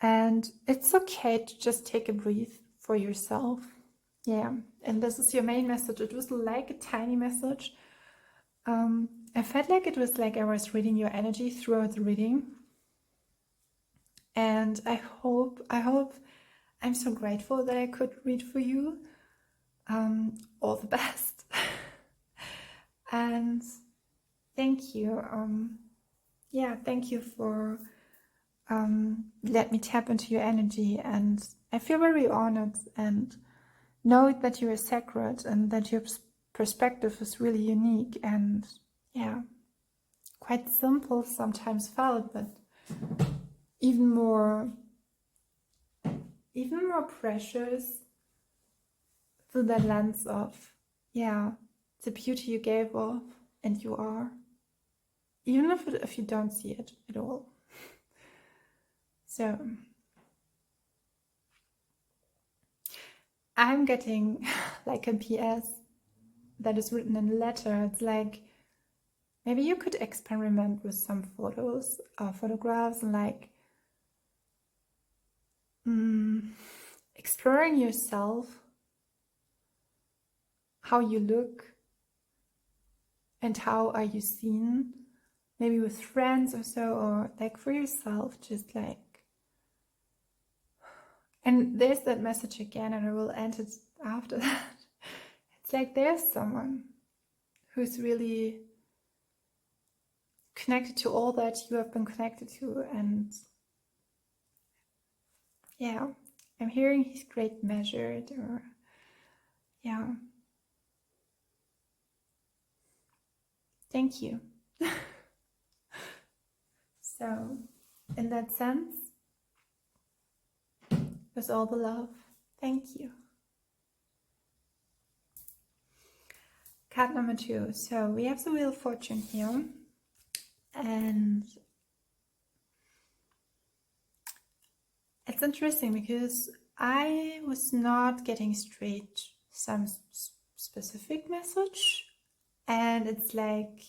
and it's okay to just take a breath for yourself. Yeah, and this is your main message. It was like a tiny message. I felt like it was like I was reading your energy throughout the reading, and I hope I'm so grateful that I could read for you. All the best. And thank you. Yeah, thank you for let me tap into your energy, and I feel very honored, and know that you are sacred and that your perspective is really unique and yeah, quite simple sometimes felt, but even more precious through that lens of, yeah, the beauty you gave off and you are, even if you don't see it at all. So I'm getting like a PS that is written in a letter. It's like, maybe you could experiment with some photos or photographs and like exploring yourself, how you look and how are you seen, maybe with friends or so, or like for yourself, just like, and there's that message again, and I will end it after that. It's like there's someone who's really connected to all that you have been connected to, and yeah, I'm hearing he's great measured, or yeah, thank you. So in that sense, with all the love, thank you. Card number 2. So we have the Wheel of Fortune here, and it's interesting because I was not getting straight some specific message, and it's like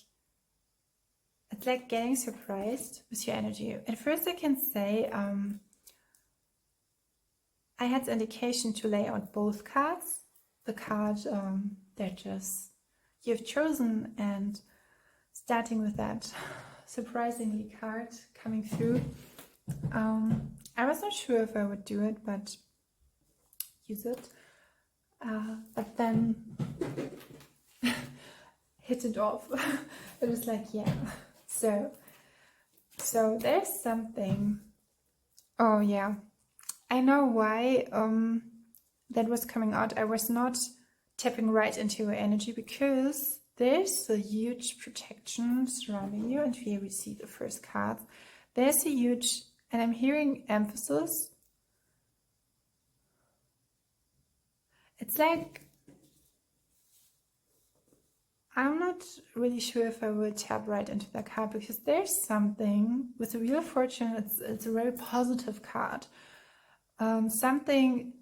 getting surprised with your energy. At first I can say I had the indication to lay out both cards, the card that just you've chosen, and starting with that surprisingly card coming through. I was not sure if I would do it, but use it. But then hit it off. It was like, yeah. So there's something. Oh yeah, I know why that was coming out. I was not tapping right into your energy because there's a huge protection surrounding you, and here we see the first card. There's a huge, and I'm hearing emphasis. It's like, I'm not really sure if I will tap right into that card, because there's something with the Wheel of Fortune. It's a very positive card. Something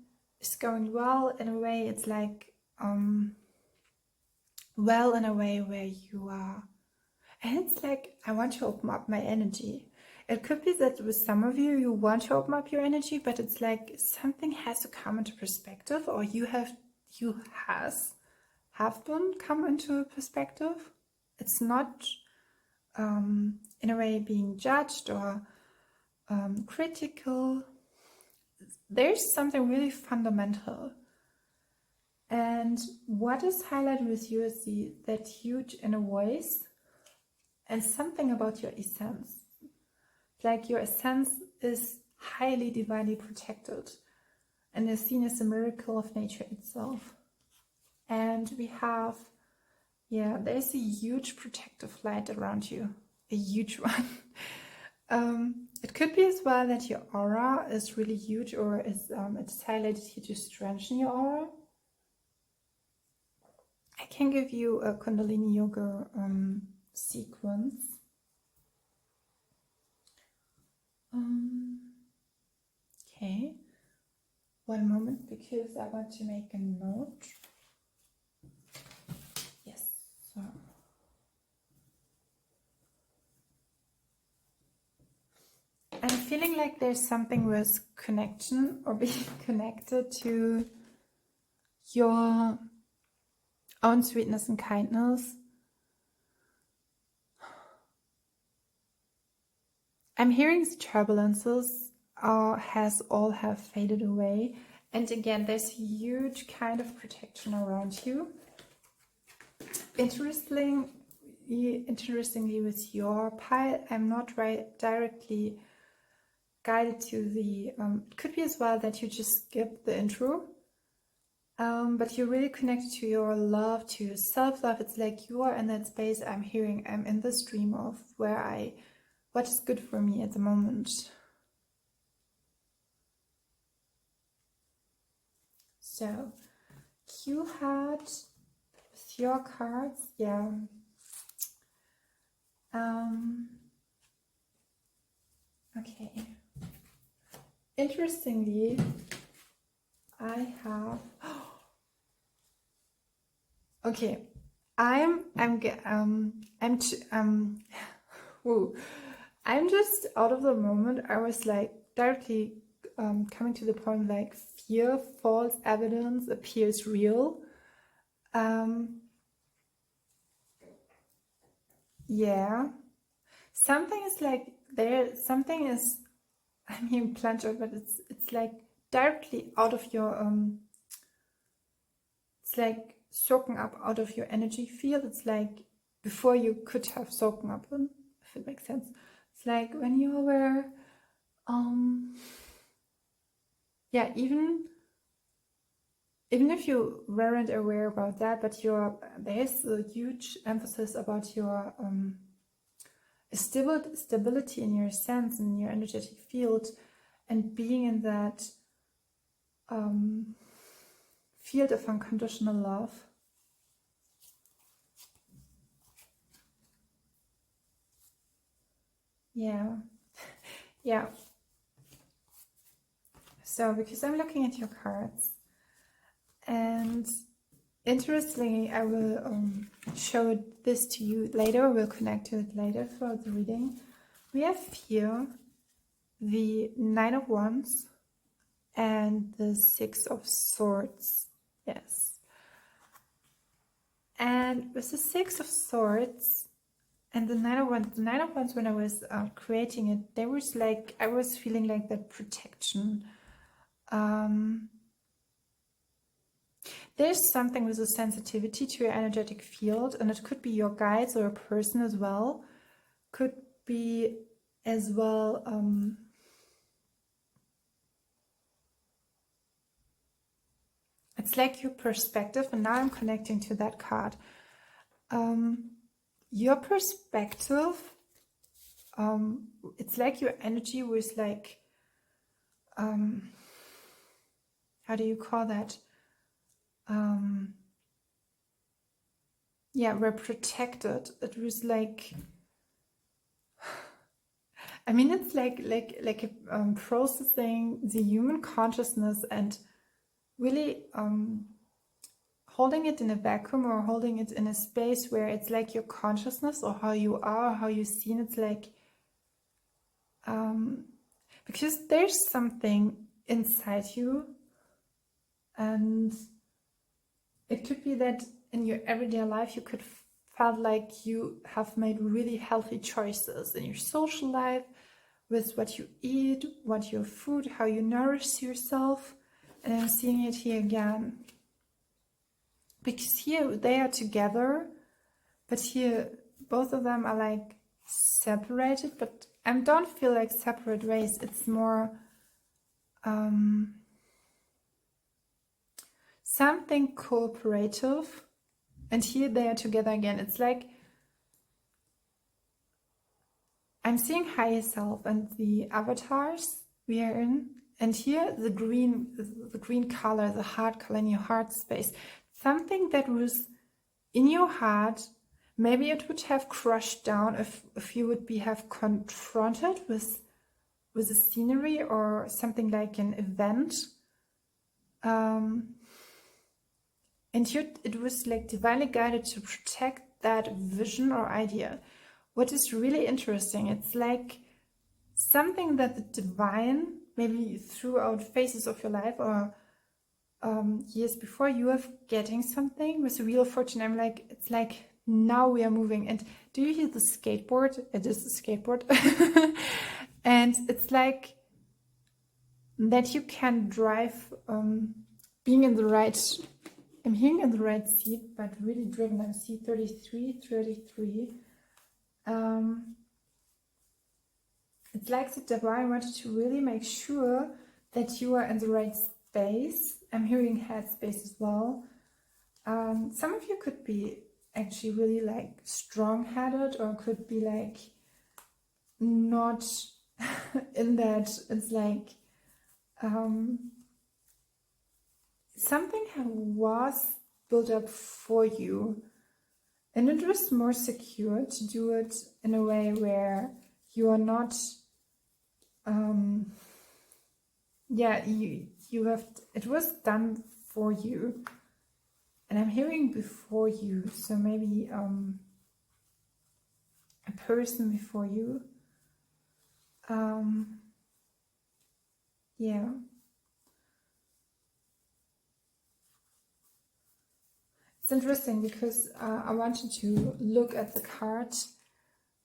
is going well in a way. It's like well in a way where you are, and it's like, I want to open up my energy. It could be that with some of you, you want to open up your energy, but it's like something has to come into perspective, or you have been come into a perspective. It's not in a way being judged or critical. There's something really fundamental. And what is highlighted with you is that huge inner voice and something about your essence. Like your essence is highly divinely protected and is seen as a miracle of nature itself. And we have, yeah, there's a huge protective light around you, a huge one. It could be as well that your aura is really huge, or is it's highlighted here to strengthen your aura. I can give you a Kundalini Yoga sequence. Okay, one moment, because I want to make a note. Yes, so. I'm feeling like there's something with connection, or being connected to your own sweetness and kindness. I'm hearing the turbulences have faded away, and again there's a huge kind of protection around you. Interestingly with your pile, I'm not directly guided to the it could be as well that you just skip the intro, but you're really connected to your love, to your self-love. It's like you are in that space. I'm in this dream of what is good for me at the moment. So you had with your cards, yeah. Okay. Interestingly, I have. Okay, whoa. I'm just out of the moment. I was like directly coming to the point, like fear, false evidence appears real. Yeah, something is like there. Something is, I mean, planted, but it's like directly out of your It's like soaking up out of your energy field. It's like before you could have soaken up in, if it makes sense. It's like when you were, yeah, even if you weren't aware about that, but there's a huge emphasis about your stability in your sense, in your energetic field, and being in that field of unconditional love. Yeah. Yeah. So, because I'm looking at your cards, and interestingly, I will show this to you later. We'll connect to it later throughout the reading. We have here the Nine of Wands and the Six of Swords. Yes. And with the Six of Swords and the Nine of Wands, when I was creating it, there was like, I was feeling like that protection. There's something with a sensitivity to your energetic field, and it could be your guides or a person as well. Could be as well it's like your perspective, and now I'm connecting to that card. Your perspective, it's like your energy was like, how do you call that? Yeah, we're protected. It was like, I mean, it's like processing the human consciousness and really holding it in a vacuum, or holding it in a space where it's like your consciousness, or how you are, how you see it. It's like, because there's something inside you, and it could be that in your everyday life you could felt like you have made really healthy choices in your social life, with what you eat, what your food, how you nourish yourself. And I'm seeing it here again, because here they are together, but here both of them are like separated, but I don't feel like separate ways. It's more something cooperative, and here they are together again. It's like, I'm seeing higher self and the avatars we are in. And here the green color, the heart color in your heart space. Something that was in your heart, maybe it would have crushed down if you would have confronted with a scenery or something like an event. And it was like divinely guided to protect that vision or idea. What is really interesting, it's like something that the divine, maybe throughout phases of your life or years before, you have getting something with a Wheel of Fortune. I'm like, it's like now we are moving. And do you hear the skateboard? It is a skateboard. And it's like that you can drive, being in the right, I'm hearing in the right seat, but really driven. I see 33. It's like the divine wanted to really make sure that you are in the right space. I'm hearing head space as well. Some of you could be actually really like strong-headed, or could be like not in that. It's like something was built up for you, and it was more secure to do it in a way where you are not you have, it was done for you. And I'm hearing before you, so maybe a person before you. Yeah. It's interesting because I wanted to look at the card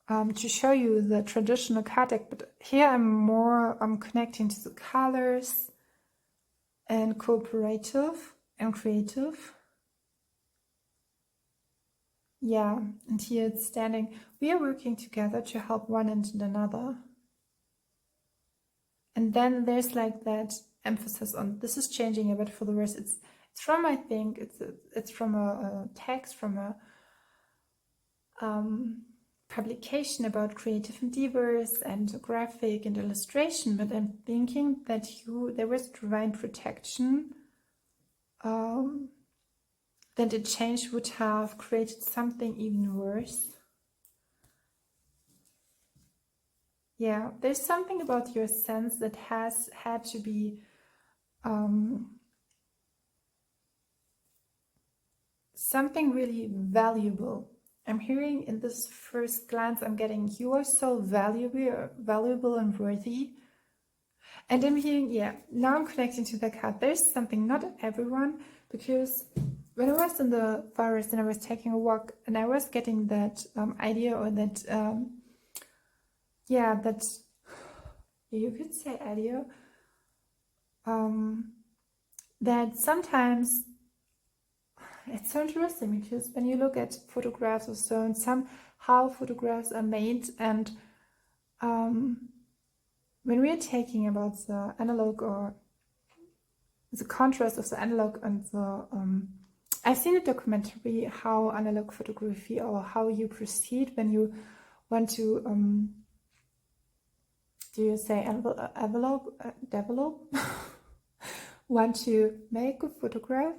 to show you the traditional card deck, but here I'm more connecting to the colors and cooperative and creative. Yeah, and here it's standing, we are working together to help one and another. And then there's like that emphasis on, this is changing a bit for the rest. It's from, I think, it's from a text from a publication about creative endeavors and graphic and illustration, but I'm thinking that there was divine protection, that a change would have created something even worse. Yeah, there's something about your sense that has had to be something really valuable. I'm hearing in this first glance, I'm getting, you are so valuable and worthy. And I'm hearing, yeah, now I'm connecting to the card. There's something, not everyone, because when I was in the forest and I was taking a walk and I was getting that idea, or that, that, you could say idea, that sometimes, it's so interesting because when you look at photographs or so, and somehow photographs are made, and when we are taking about the analog or the contrast of the analog and the I've seen a documentary how analog photography, or how you proceed when you want to do you say develop want to make a photograph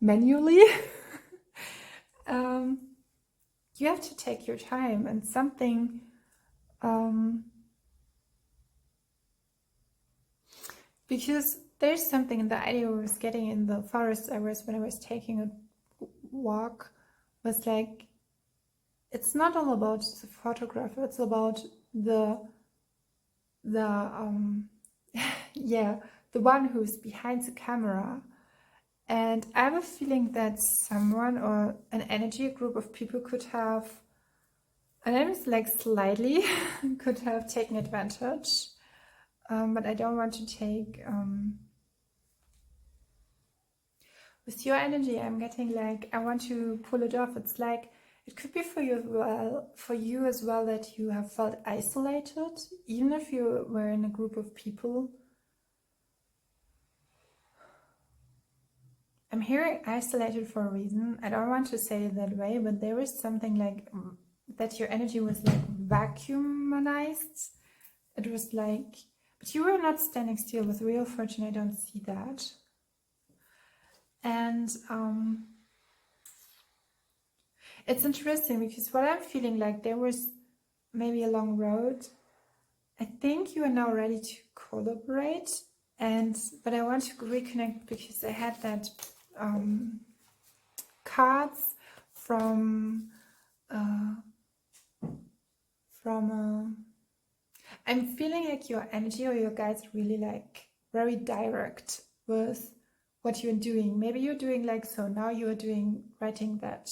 manually. You have to take your time, and something because there's something in the idea I was getting in the forest when I was taking a walk, was like, it's not all about the photographer, it's about the one who's behind the camera. And I have a feeling that someone or an energy group of people could have, and I was like slightly could have taken advantage, but I don't want to take with your energy. I'm getting like, I want to pull it off. It's like, it could be for you as well, that you have felt isolated, even if you were in a group of people. I'm hearing isolated for a reason. I don't want to say it that way, but there is something like that your energy was like vacuumized. It was like, but you were not standing still. With Wheel of Fortune, I don't see that. And it's interesting because what I'm feeling like, there was maybe a long road. I think you are now ready to collaborate, but I want to reconnect because I had that cards from I'm feeling like your energy or your guides really like very direct with what you're doing. Maybe you're doing like, so now you're writing that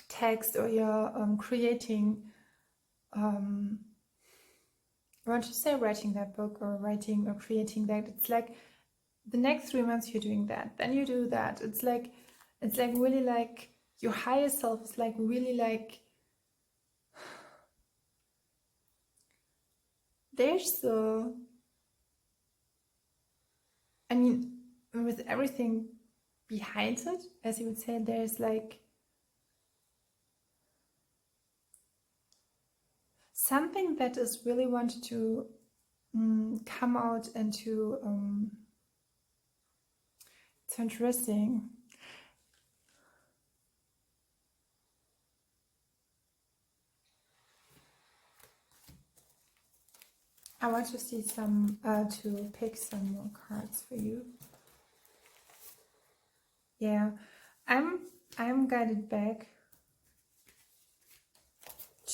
text, or you're creating, I want to say writing that book, or writing or creating that. It's like the next 3 months you're doing that, then you do that. It's like really like your higher self is like really like, there's I mean, with everything behind it, as you would say, there's like something that is really wanted to come out and to it's interesting. I want to see some to pick some more cards for you. Yeah, I'm guided back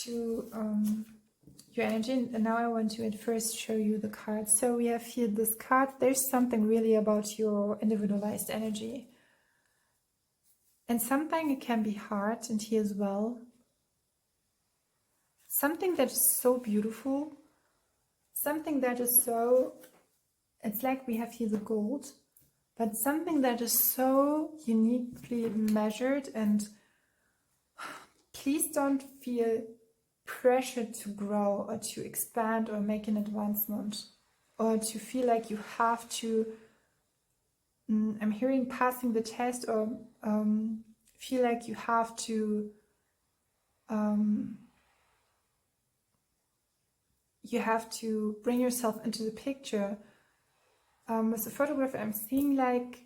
to your energy, and now I want to at first show you the cards. So we have here this card. There's something really about your individualized energy, and something it can be hard, and here as well. Something that is so beautiful, something that is so, it's like we have here the gold, but something that is so uniquely measured. And please don't feel pressured to grow or to expand or make an advancement, or to feel like you have to, I'm hearing passing the test, or feel like you have to bring yourself into the picture. With the photographer, I'm seeing like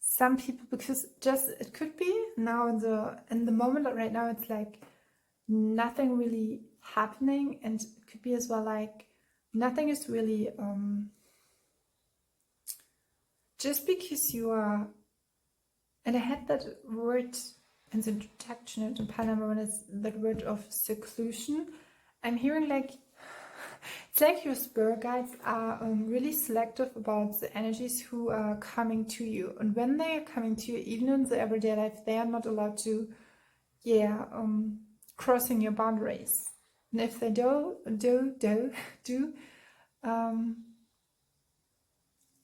some people, because just it could be now in the moment right now, it's like nothing really happening, and it could be as well like nothing is really just because you are. And I had that word in the introduction in Panama, when it's that word of seclusion. I'm hearing like, it's like your spirit guides are really selective about the energies who are coming to you. And when they are coming to you, even in the everyday life, they are not allowed to, crossing your boundaries. And if they do,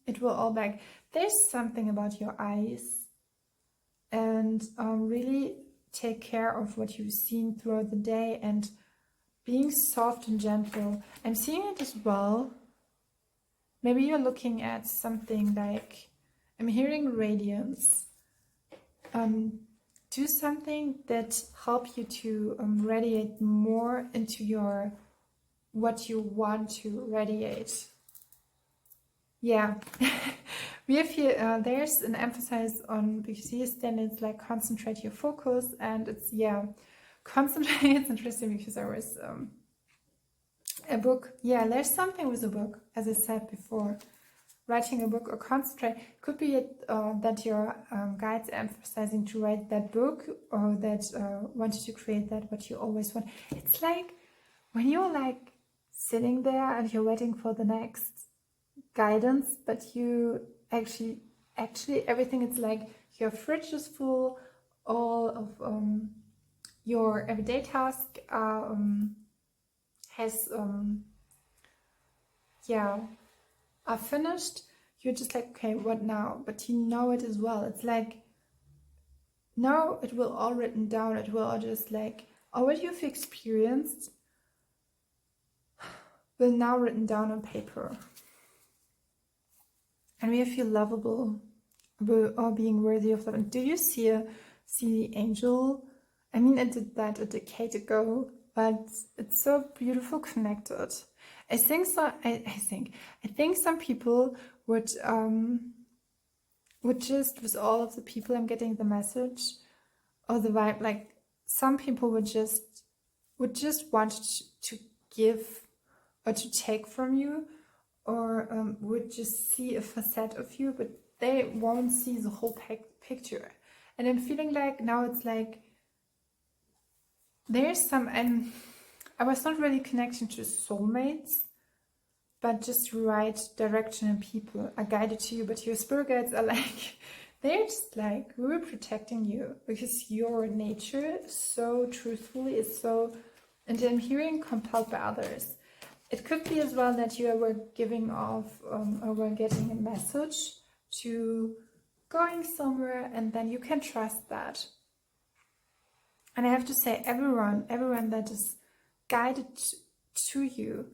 it will all back. There's something about your eyes, and really take care of what you've seen throughout the day, and being soft and gentle. I'm seeing it as well. Maybe you're looking at something like, I'm hearing radiance. Do something that help you to radiate more into your, what you want to radiate. Yeah. We have here, there's an emphasis on, because here then it's like concentrate your focus, and it's, concentrate. It's interesting because there was a book. Yeah, there's something with a book, as I said before. Writing a book or concentrate. Could be that your guides are emphasizing to write that book, or that wanted to create that what you always want. It's like when you're like sitting there and you're waiting for the next guidance, but you actually everything, it's like your fridge is full, all of your everyday task are finished. You're just like, okay, what now? But you know it as well. It's like, now it will all written down. It will all just like, all what you've experienced will now written down on paper. And we feel lovable, or being worthy of love. And do you see the angel I mean, I did that a decade ago, but it's so beautiful connected. I think so. I think some people would just, with all of the people I'm getting the message or the vibe, like some people would just want to give or to take from you, or would just see a facet of you, but they won't see the whole picture. And I'm feeling like now it's like there's some, and I was not really connecting to soulmates, but just right direction and people are guided to you. But your spirit guides are like, they're just like, we're protecting you because your nature so truthfully is so, and I'm hearing compelled by others. It could be as well that you were giving off or were getting a message to going somewhere, and then you can trust that. And I have to say, everyone that is guided to you,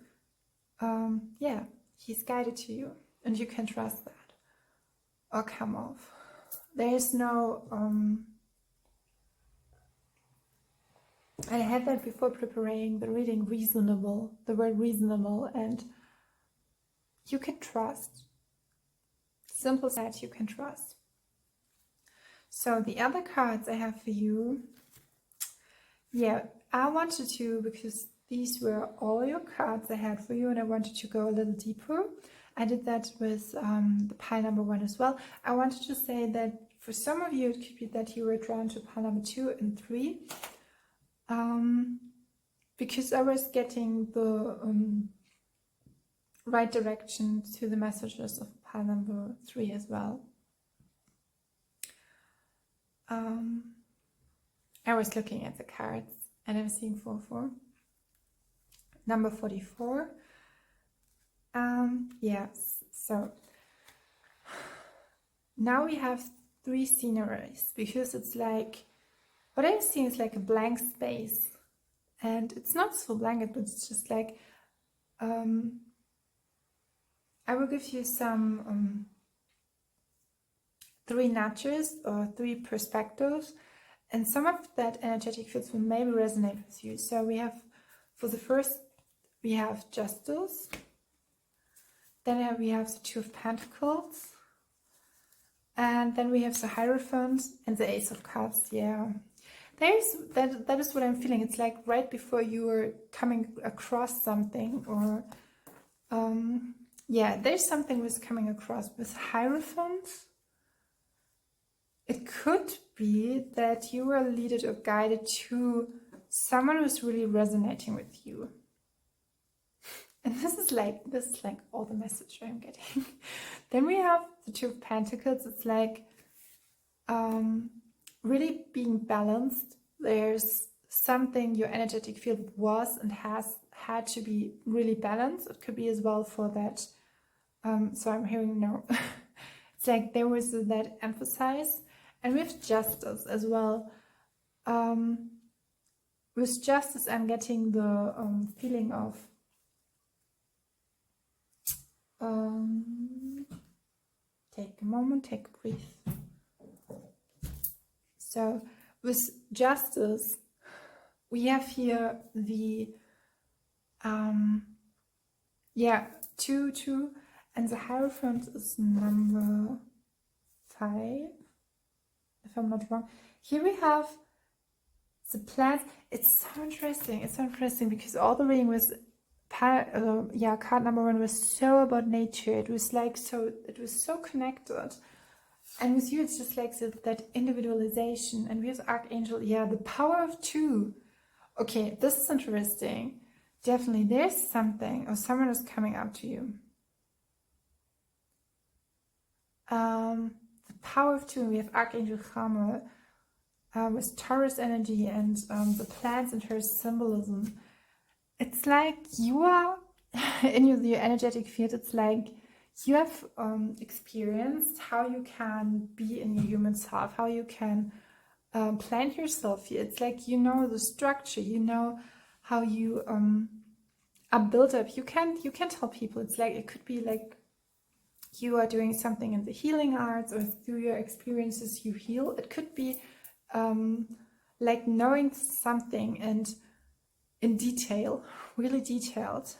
yeah, he's guided to you, and you can trust that. Or come off. There is no. I had that before preparing the reading. Reasonable, the word reasonable, and you can trust. Simple that you can trust. So the other cards I have for you. Yeah, I wanted to, because these were all your cards I had for you, and I wanted to go a little deeper. I did that with the pile number 1 as well. I wanted to say that for some of you, it could be that you were drawn to pile number 2 and 3. Because I was getting the right direction to the messages of pile number 3 as well. I was looking at the cards and I'm seeing 4-4. Number 44. Yes, so now we have 3 sceneries, because it's like, what I'm seeing is like a blank space, and it's not so blank, but it's just like, I will give you some 3 nudges or 3 perspectives, and some of that energetic fields will maybe resonate with you. So we have, for the first, we have Justice, then we have the 2 of Pentacles, and then we have the Hierophant and the Ace of Cups. Yeah, that is what I'm feeling. It's like right before you were coming across something, or yeah, there's something was coming across with Hierophant. It could be that you were leaded or guided to someone who's really resonating with you. And this is like all the message I'm getting. Then we have the 2 of Pentacles. It's like really being balanced. There's something your energetic field was and has had to be really balanced. It could be as well for that. So I'm hearing no. It's like there was that emphasis. And with Justice as well. With Justice, I'm getting the feeling of take a moment, take a breath. So with Justice, we have here the 2, and the Hierophant is number 5, if I'm not wrong. Here we have the plants. It's so interesting. It's so interesting because all the reading was card number 1 was so about nature. It was like it was so connected, and with you it's just like that individualization. And with Archangel, the power of 2. Okay, this is interesting. Definitely there's something, or someone is coming up to you. The power of 2, and we have Archangel Chamuel with Taurus energy and the plants and her symbolism. It's like you are in your energetic field. It's like you have experienced how you can be in your human self, how you can plant yourself. It's like you know the structure, you know how you are built up. You can tell people. It's like it could be like you are doing something in the healing arts, or through your experiences you heal. It could be like knowing something and in detail, really detailed.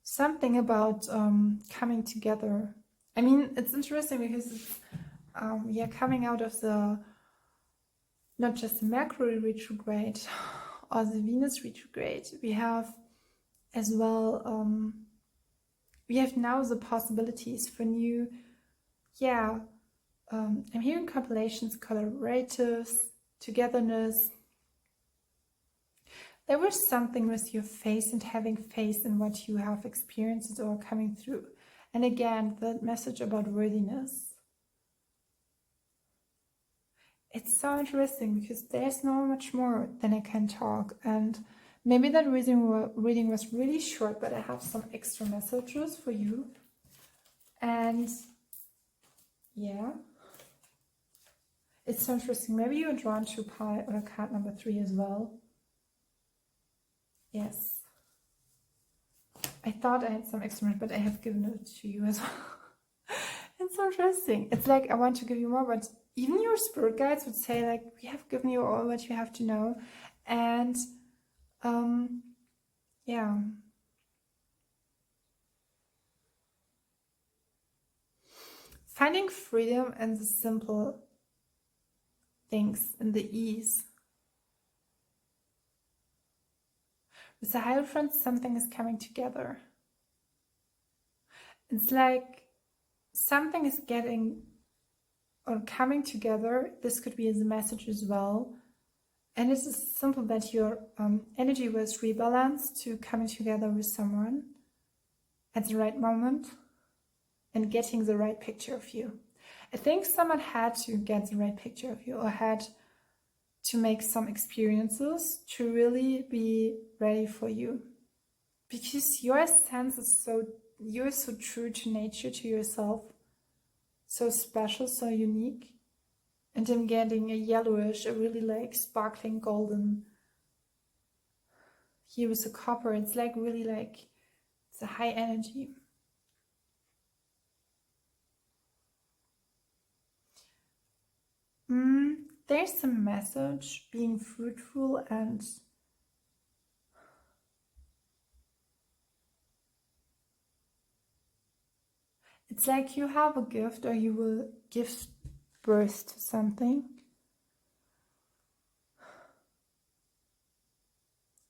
Something about coming together. I mean, it's interesting because it's, coming out of the, not just the Mercury retrograde or the Venus retrograde, we have as well, we have now the possibilities for new, I'm hearing compilations, collaboratives, togetherness. There was something with your faith and having faith in what you have experienced or coming through. And again, the message about worthiness. It's so interesting because there's not much more than I can talk. And maybe that reading was really short, but I have some extra messages for you. And yeah, it's so interesting. Maybe you're drawn to pie or card number 3 as well. Yes. I thought I had some extra, but I have given it to you as well. It's so interesting. It's like I want to give you more, but even your spirit guides would say, like, we have given you all what you have to know. And yeah. Finding freedom in the simple things, in the ease. With the Hierophant, something is coming together. It's like something is getting or coming together. This could be the message as well. And it's simple that your energy was rebalanced to coming together with someone at the right moment and getting the right picture of you. I think someone had to get the right picture of you or had to make some experiences to really be ready for you. Because your sense is you're so true to nature, to yourself, so special, so unique. And I'm getting a yellowish, a really like sparkling golden. Here with the copper, it's like really like, it's a high energy. There's a message, being fruitful, and it's like you have a gift or you will give birth to something.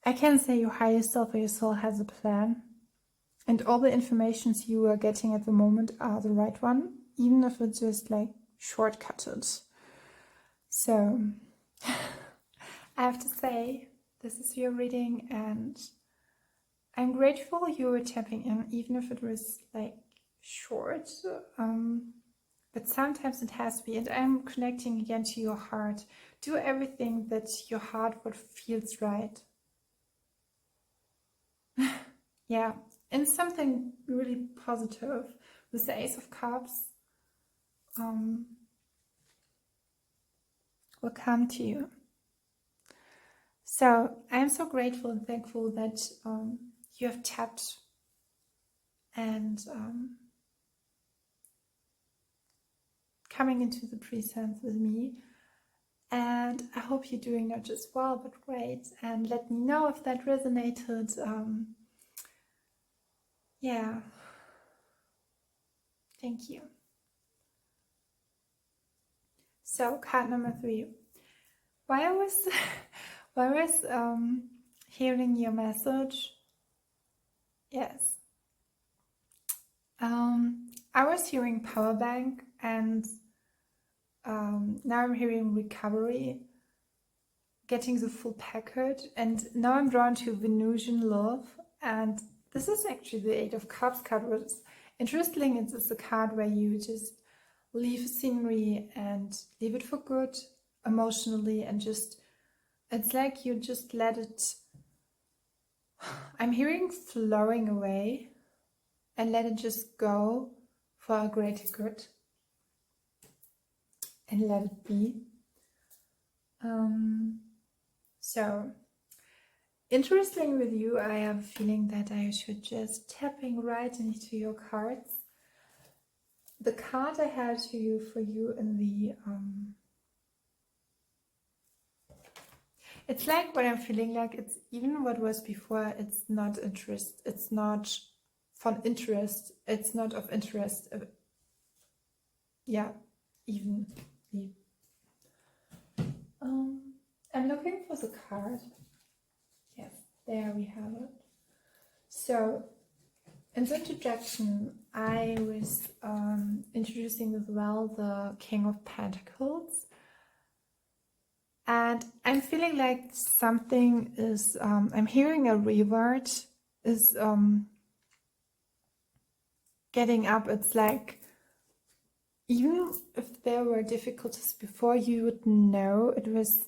I can say your higher self or your soul has a plan, and all the informations you are getting at the moment are the right one, even if it's just like shortcutted. So I have to say, this is your reading, and I'm grateful you were tapping in, even if it was like short. But sometimes it has to be, and I'm connecting again to your heart. Do everything that your heart would feels right. Yeah, and something really positive with the Ace of Cups will come to you. So I'm so grateful and thankful that you have tapped and coming into the presence with me. And I hope you're doing not just well, but great. And let me know if that resonated. Yeah. Thank you. So card number 3. While I was hearing your message, yes, I was hearing power bank, and now I'm hearing recovery, getting the full package, and now I'm drawn to Venusian love, and this is actually the 8 of Cups card. What's interesting, it's a card where you just leave scenery and leave it for good emotionally, and just, it's like you just let it, I'm hearing flowing away, and let it just go for a greater good, and let it be. So interesting with you, I have a feeling that I should just tapping right into your cards. The card I had for you in the It's like what I'm feeling like. It's even what was before. It's not interest. It's not von interest. It's not of interest. Yeah, even. I'm looking for the card. Yes, there we have it. So, in the introduction, I was introducing as well the King of Pentacles. And I'm feeling like something is, I'm hearing a reward is getting up. It's like, even if there were difficulties before, you would know it was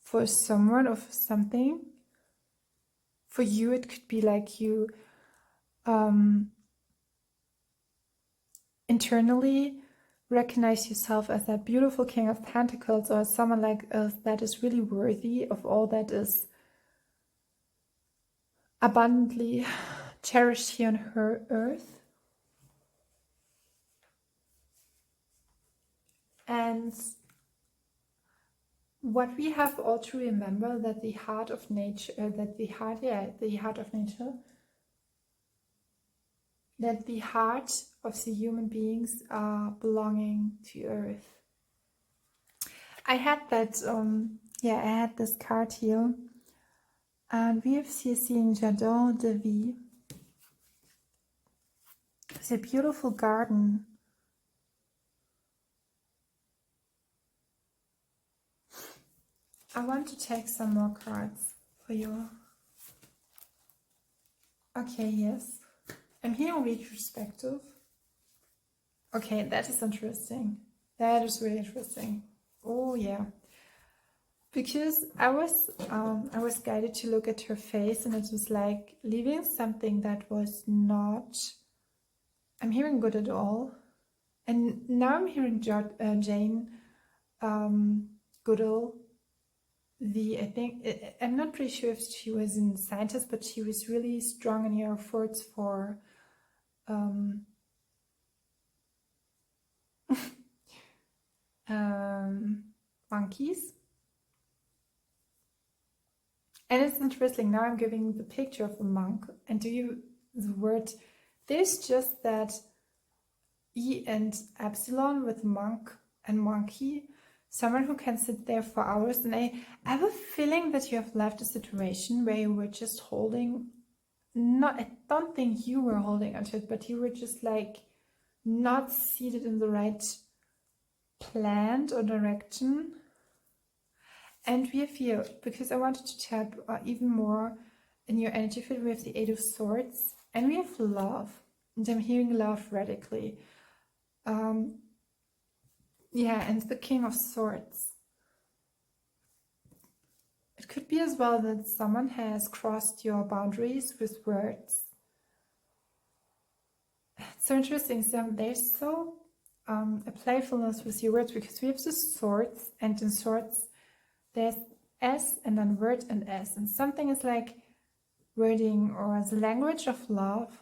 for someone or for something. For you, it could be like you internally recognize yourself as that beautiful King of Pentacles, or someone like us that is really worthy of all that is abundantly cherished here on her earth. And what we have all to remember, that the heart of nature, that the heart of the human beings are belonging to earth. I had that, I had this card here, and we have here seeing Jardin de Vie. It's a beautiful garden. I want to take some more cards for you. Okay, yes. I'm hearing retrospective. Okay, that is interesting. That is really interesting. Oh yeah. Because I was guided to look at her face, and it was like leaving something that was not, I'm hearing good at all. And now I'm hearing Jane Goodall. I'm not pretty sure if she was a scientist, but she was really strong in her efforts for monkeys. And it's interesting, now I'm giving the picture of a monk, and the word, there's just that E and epsilon with monk and monkey, someone who can sit there for hours. And I have a feeling that you have left a situation where you were just holding, I don't think you were holding onto it, but you were just like not seated in the right plant or direction. And we have here, because I wanted to tap even more in your energy field, we have the Eight of Swords, and we have love. And I'm hearing love radically. And the King of Swords. It could be as well that someone has crossed your boundaries with words. It's so interesting. So there's a playfulness with your words, because we have the swords, and in swords there's S and then word and S, and something is like wording or the language of love.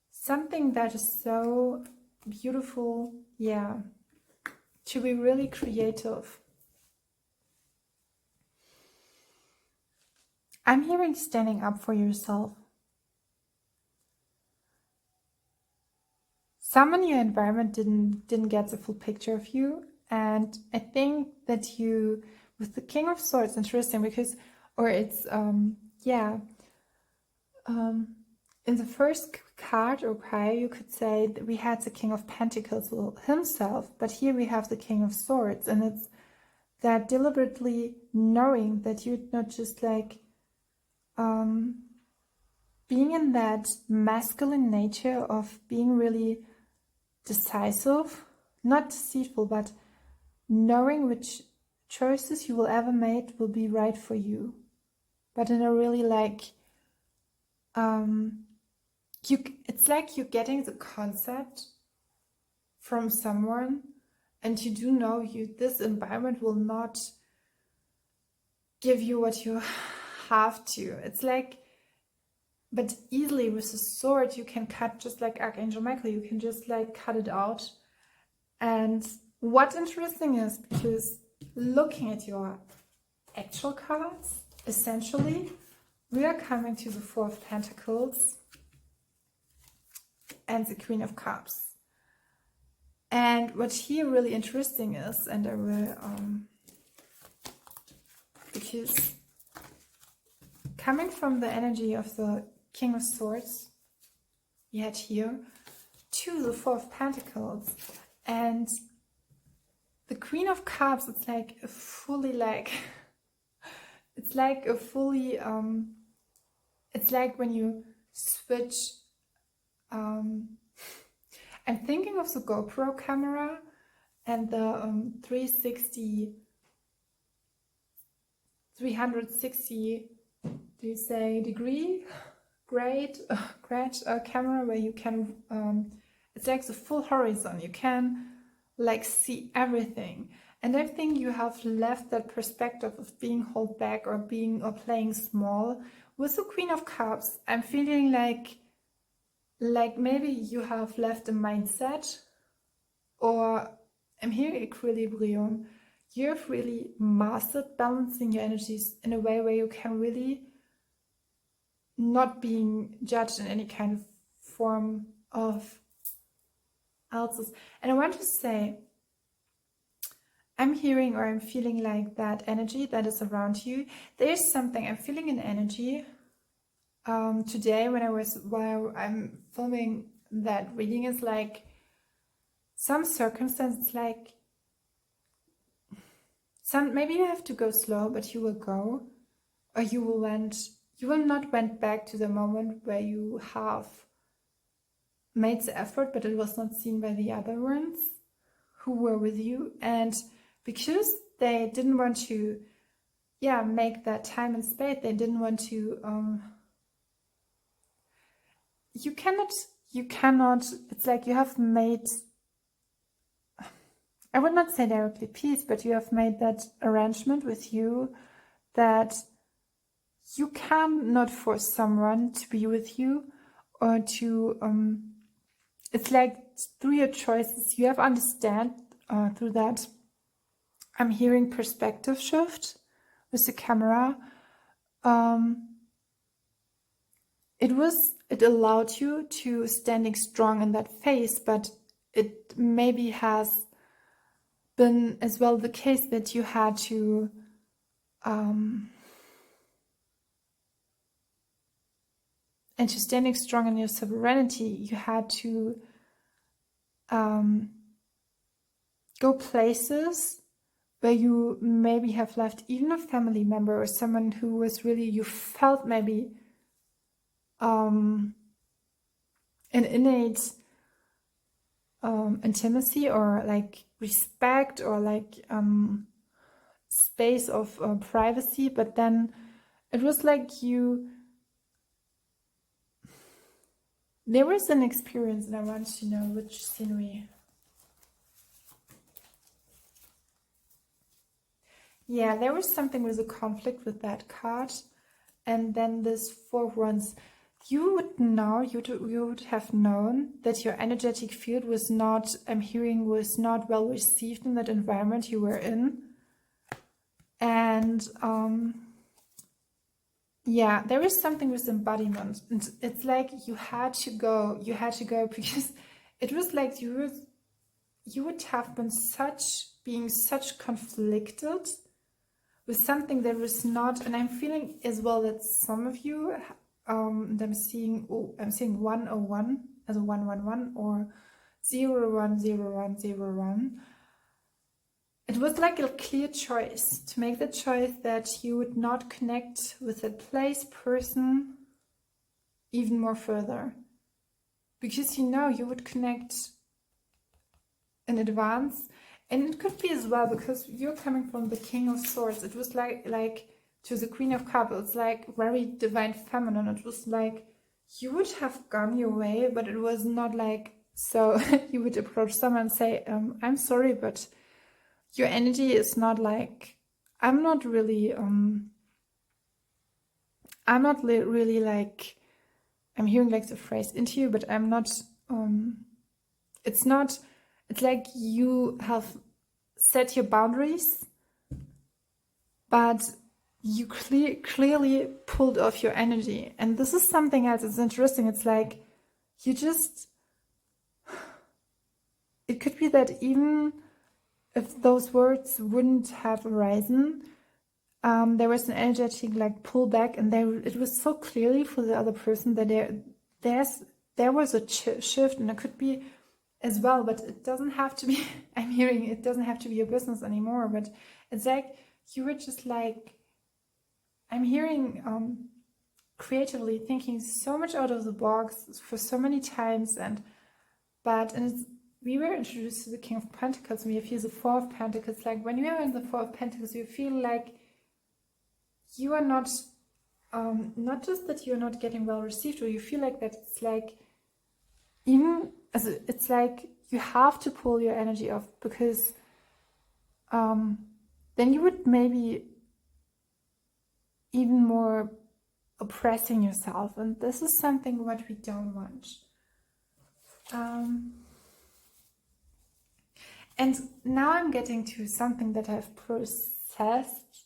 Something that is so beautiful, to be really creative. I'm hearing standing up for yourself. Someone in your environment didn't get the full picture of you. And I think that you, with the King of Swords, interesting because, in the first card or prior, you could say that we had the King of Pentacles himself, but here we have the King of Swords, and it's that deliberately knowing that you're not just like being in that masculine nature of being really decisive, not deceitful, but knowing which choices you will ever make will be right for you, but in a really like it's like you're getting the concept from someone, and you do know this environment will not give you what you have to. It's like, but easily with a sword you can cut, just like Archangel Michael, you can just like cut it out. And what's interesting is, because looking at your actual cards, essentially, we are coming to the Four of Pentacles and the Queen of Cups. And what here really interesting is, and I will, because coming from the energy of the King of Swords, we had here to the Four of Pentacles, and the Queen of Cups, it's like a fully it's like a fully, it's like when you switch, I'm thinking of the GoPro camera and the 360, do you say degree? Great camera where you can, it's like the full horizon, you can like see everything. And I think you have left that perspective of being held back or playing small. With the Queen of Cups, I'm feeling like maybe you have left a mindset, or I'm hearing equilibrium. You've really mastered balancing your energies in a way where you can really not being judged in any kind of form of else's. And I want to say, I'm hearing or I'm feeling like that energy that is around you. There's something, I'm feeling an energy today while I'm filming that reading, is like some circumstances, like maybe you have to go slow, but you will go, or you will not went back to the moment where you have made the effort, but it was not seen by the other ones who were with you. And because they didn't want to, make that time and space, they didn't want to, you cannot, it's like you have made, I would not say directly peace, but you have made that arrangement with you that you cannot force someone to be with you, or to, it's like through your choices, you have understand through that. I'm hearing perspective shift with the camera. It allowed you to standing strong in that phase, but it maybe has been as well the case that you had to and to standing strong in your sovereignty, you had to go places where you maybe have left even a family member or someone who was really, you felt maybe an innate intimacy, or like respect, or like space of privacy, but then it was like there was an experience, and I want to know which scenery. Yeah, there was something with a conflict with that card. And then this Four of Wands. You would know, you would have known that your energetic field was not, I'm hearing, was not well received in that environment you were in. And there is something with embodiment. And it's like you had to go because it was like you would have been being such conflicted with something that was not, and I'm feeling as well that some of you, and I'm seeing 101 as a 111 or 010101. It was like a clear choice to make the choice that you would not connect with that place, person, even more further, because you would connect in advance. And it could be as well because you're coming from the King of Swords. It was like to the Queen of Cups. It's like very divine feminine. It was like you would have gone your way, but it was not like so. You would approach someone and say, "I'm sorry, but your energy is not like I'm not really like I'm hearing like the phrase into you, but I'm not. It's not. It's like you have set your boundaries, but you clearly pulled off your energy. And this is something else. It's interesting. It's like you just, it could be that even if those words wouldn't have arisen, there was an energetic like pull back, and it was so clearly for the other person that there was a shift, and it could be as well, but it doesn't have to be. I'm hearing it doesn't have to be your business anymore, but it's like you were just like, I'm hearing creatively thinking so much out of the box for so many times, and we were introduced to the King of Pentacles, and we have here the Four of Pentacles. Like when you are in the Four of Pentacles, you feel like you are not just that you're not getting well received, or you feel like that it's like it's like you have to pull your energy off, because then you would maybe even more oppressing yourself, and this is something what we don't want. And now I'm getting to something that I've processed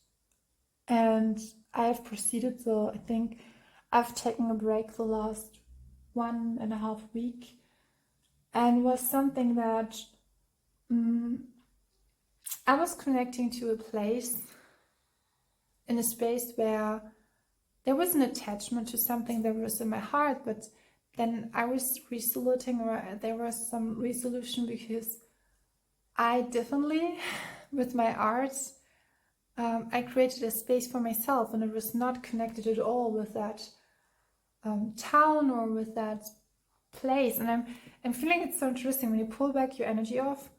and I've proceeded. So I think I've taken a break the last 1.5 weeks, and was something that I was connecting to a place in a space where there was an attachment to something that was in my heart, but then I was resoluting, or there was some resolution, because I definitely, with my art, I created a space for myself, and it was not connected at all with that town or with that place. And I'm feeling it's so interesting when you pull back your energy off,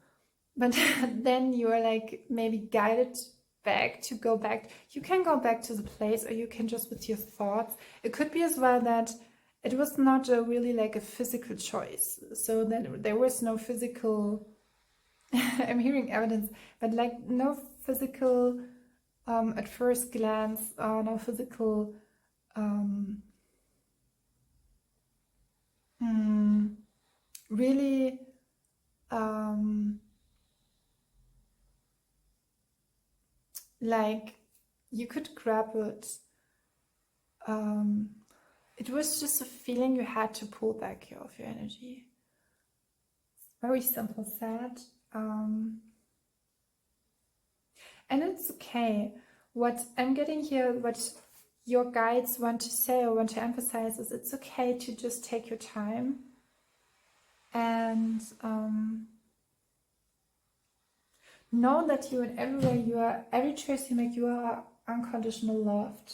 but then you are like maybe guided back to go back. You can go back to the place, or you can just with your thoughts. It could be as well that it was not really like a physical choice, so that there was no physical I'm hearing evidence, but like no physical at first glance, no physical really like you could grab it. It was just a feeling you had to pull back off your energy. Very simple said. And it's okay. What I'm getting here, what your guides want to say or want to emphasize, is it's okay to just take your time and know that you, in every way you are, every choice you make, you are unconditional loved.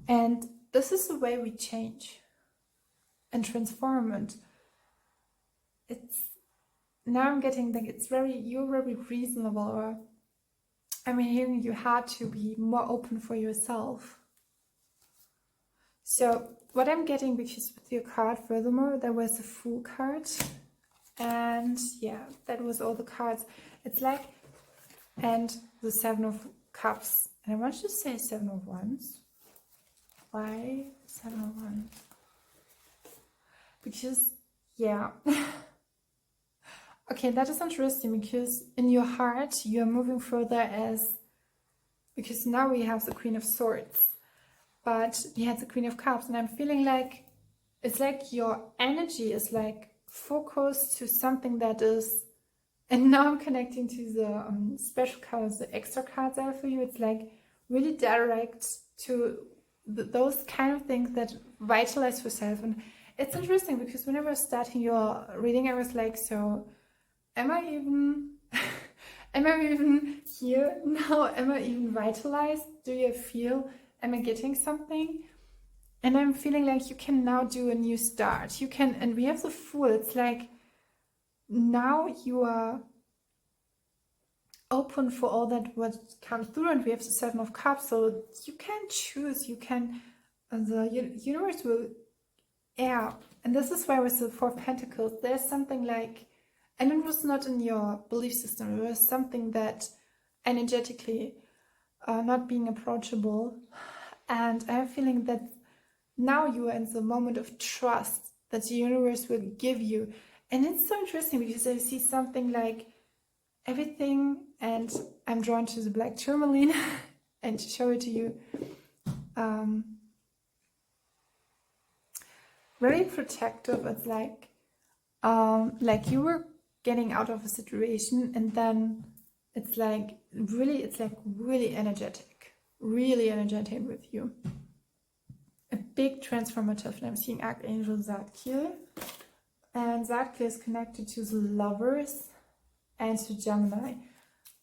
And this is the way we change and transform. And it's, now I'm getting like, it's very, you're very reasonable, or I'm hearing you had to be more open for yourself. So what I'm getting, because with your card, furthermore, there was a Fool card, and yeah, that was all the cards. It's like, and the Seven of Cups, and I want to say Seven of Wands. Why Seven of Wands? Because yeah. Okay, that is interesting, because in your heart you are moving further, as because now we have the Queen of Swords, but we had the Queen of Cups, and I'm feeling like it's like your energy is like focused to something that is, and now I'm connecting to the special cards, the extra cards are for you. It's like really direct to those kind of things that vitalize yourself. And it's interesting, because whenever I was starting your reading, I was like, so am I even here now? Am I even vitalized? Do you feel, am I getting something? And I'm feeling like you can now do a new start. You can, and we have the Fool. It's like now you are open for all that what comes through, and we have the Seven of Cups. So you can choose. You can, the universe will, yeah. And this is why with the Four of Pentacles, there's something like, and it was not in your belief system. It was something that energetically not being approachable. And I'm feeling that now you are in the moment of trust that the universe will give you. And it's so interesting, because I see something like everything, and I'm drawn to the black tourmaline, and show it to you. Very protective. It's like you were getting out of a situation, and then it's like really energetic with you. A big transformative. And I'm seeing Archangel Zadkiel, and Zadkiel is connected to the Lovers and to Gemini.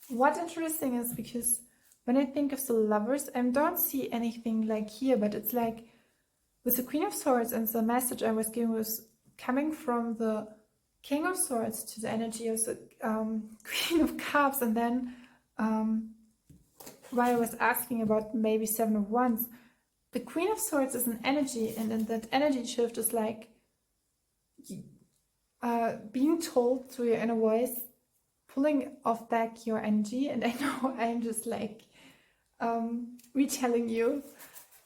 What's interesting is because when I think of the Lovers, I don't see anything like here, but it's like with the Queen of Swords, and the message I was given was coming from the King of Swords to the energy of the Queen of Cups, and then while I was asking about maybe Seven of Wands, the Queen of Swords is an energy, and then that energy shift is like being told through your inner voice, pulling off back your energy. And I know I'm just like retelling you,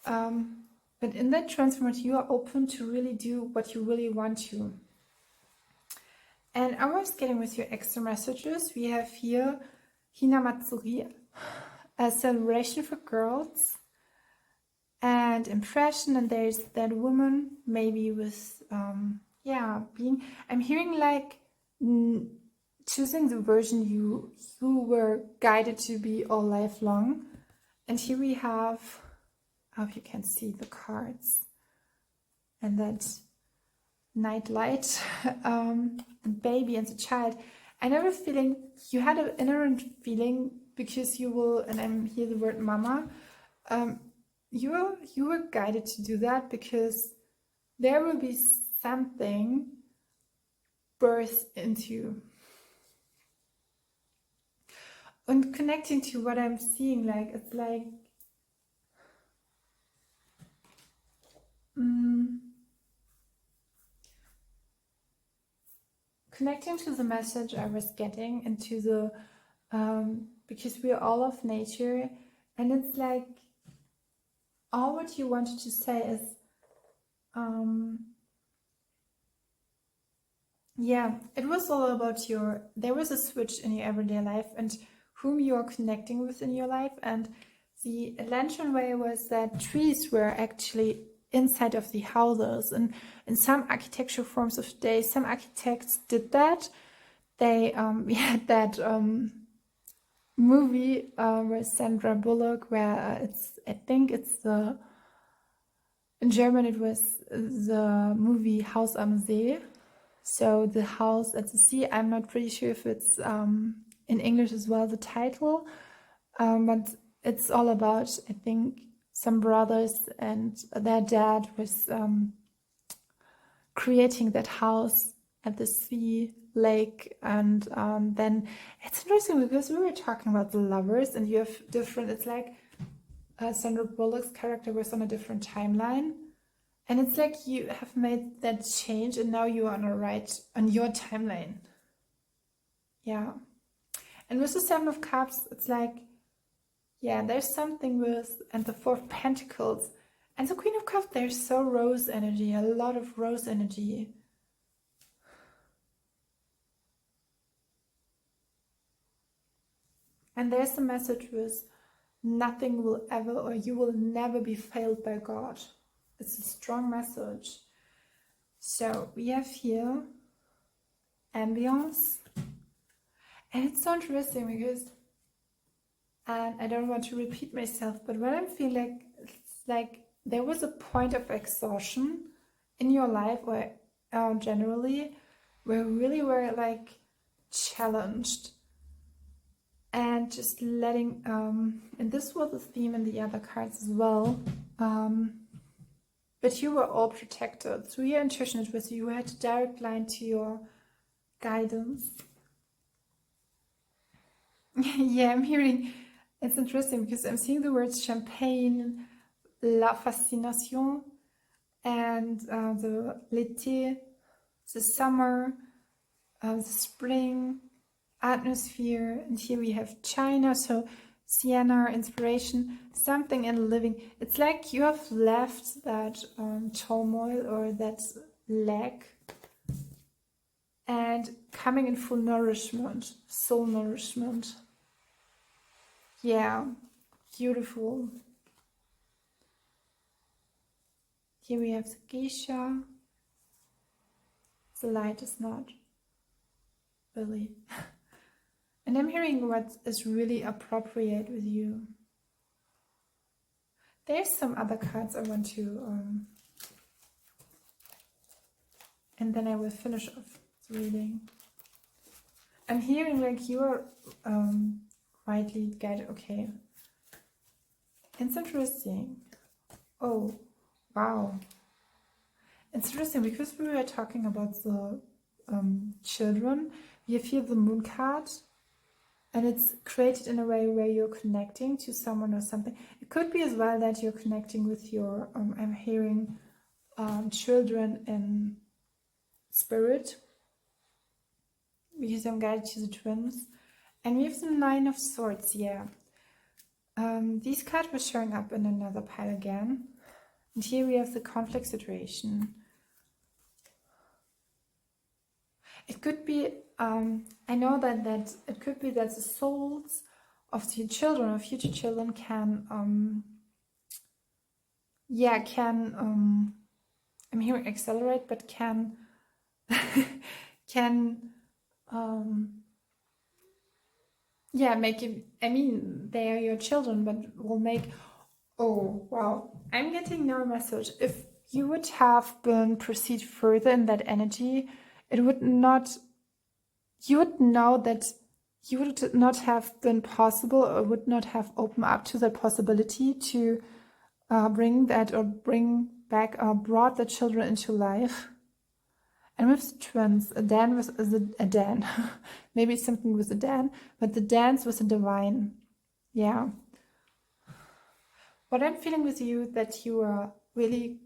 but in that transformation you are open to really do what you really want to. And I was getting with your extra messages, we have here Hinamatsuri, a celebration for girls, and impression, and there's that woman maybe with I'm hearing like choosing the version you were guided to be all life long. And here we have, I hope you can see the cards, and that night light, the baby and the child. I have a feeling you had an inherent feeling, because you will, and I'm here the word mama, you were guided to do that, because there will be something birthed into you. And connecting to what I'm seeing, like it's like connecting to the message I was getting, and to the because we are all of nature, and it's like all what you wanted to say is it was all about there was a switch in your everyday life and whom you are connecting with in your life. And the lantern way was that trees were actually inside of the houses, and in some architectural forms of today, some architects did that. They we had that movie with Sandra Bullock, where in German it was the movie Haus am See, so the house at the sea. I'm not pretty sure if it's in English as well, the title, but it's all about, I think, some brothers and their dad was creating that house at the sea lake. And then it's interesting because we were talking about the Lovers, and you have different, it's like Sandra Bullock's character was on a different timeline, and it's like you have made that change and now you are on your timeline. Yeah. And with the Seven of Cups, it's like, there's something with, and the Four of Pentacles and the Queen of Cups, there's so rose energy, a lot of rose energy. And there's a message with nothing will ever, or you will never be failed by God. It's a strong message. So we have here ambience. And it's so interesting because, and I don't want to repeat myself, but what I feel like, it's like there was a point of exhaustion in your life, or generally, where you really were like challenged. And just letting, and this was the theme in the other cards as well, but you were all protected. Through your intuition, it was you had a direct line to your guidance. I'm hearing, it's interesting because I'm seeing the words champagne, la fascination, and the l'été, the summer, the spring, atmosphere. And here we have China, so Sienna, inspiration, something in living. It's like you have left that turmoil or that lack and coming in full nourishment, soul nourishment. Beautiful. Here we have the geisha. The light is not really. And I'm hearing what is really appropriate with you. There's some other cards I want to, and then I will finish off the reading. I'm hearing like you are rightly guided. Okay. It's interesting. Oh, wow. It's interesting because we were talking about the children. We have here the moon card, and it's created in a way where you're connecting to someone or something. It could be as well that you're connecting with your, I'm hearing children in spirit, because I'm guided to the twins. And we have the Nine of Swords, yeah. These cards were showing up in another pile again. And here we have the conflict situation. It could be, I know that it could be that the souls of the children or future children can, I'm hearing accelerate, but can, make it, I mean, they are your children, but will make, oh, wow. I'm getting no message. If you would have been proceed further in that energy, it would not, you would know that you would not have been possible or would not have opened up to the possibility to bring that or bring back or brought the children into life. And with the twins, a Dan was a Dan. Maybe it's something with a Dan, but the dance was a divine. Yeah. What I'm feeling with you, that you are really,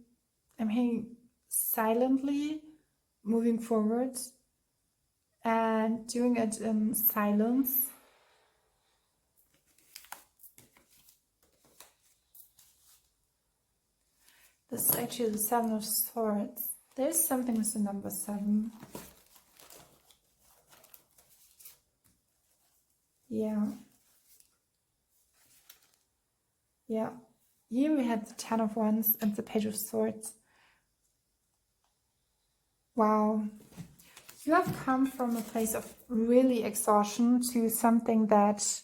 I'm hearing silently moving forward and doing it in silence. This is actually the Seven of Swords. There's something with the number 7. Yeah. Yeah. Here we had the 10 of Wands and the Page of Swords. Wow. You have come from a place of really exhaustion to something that,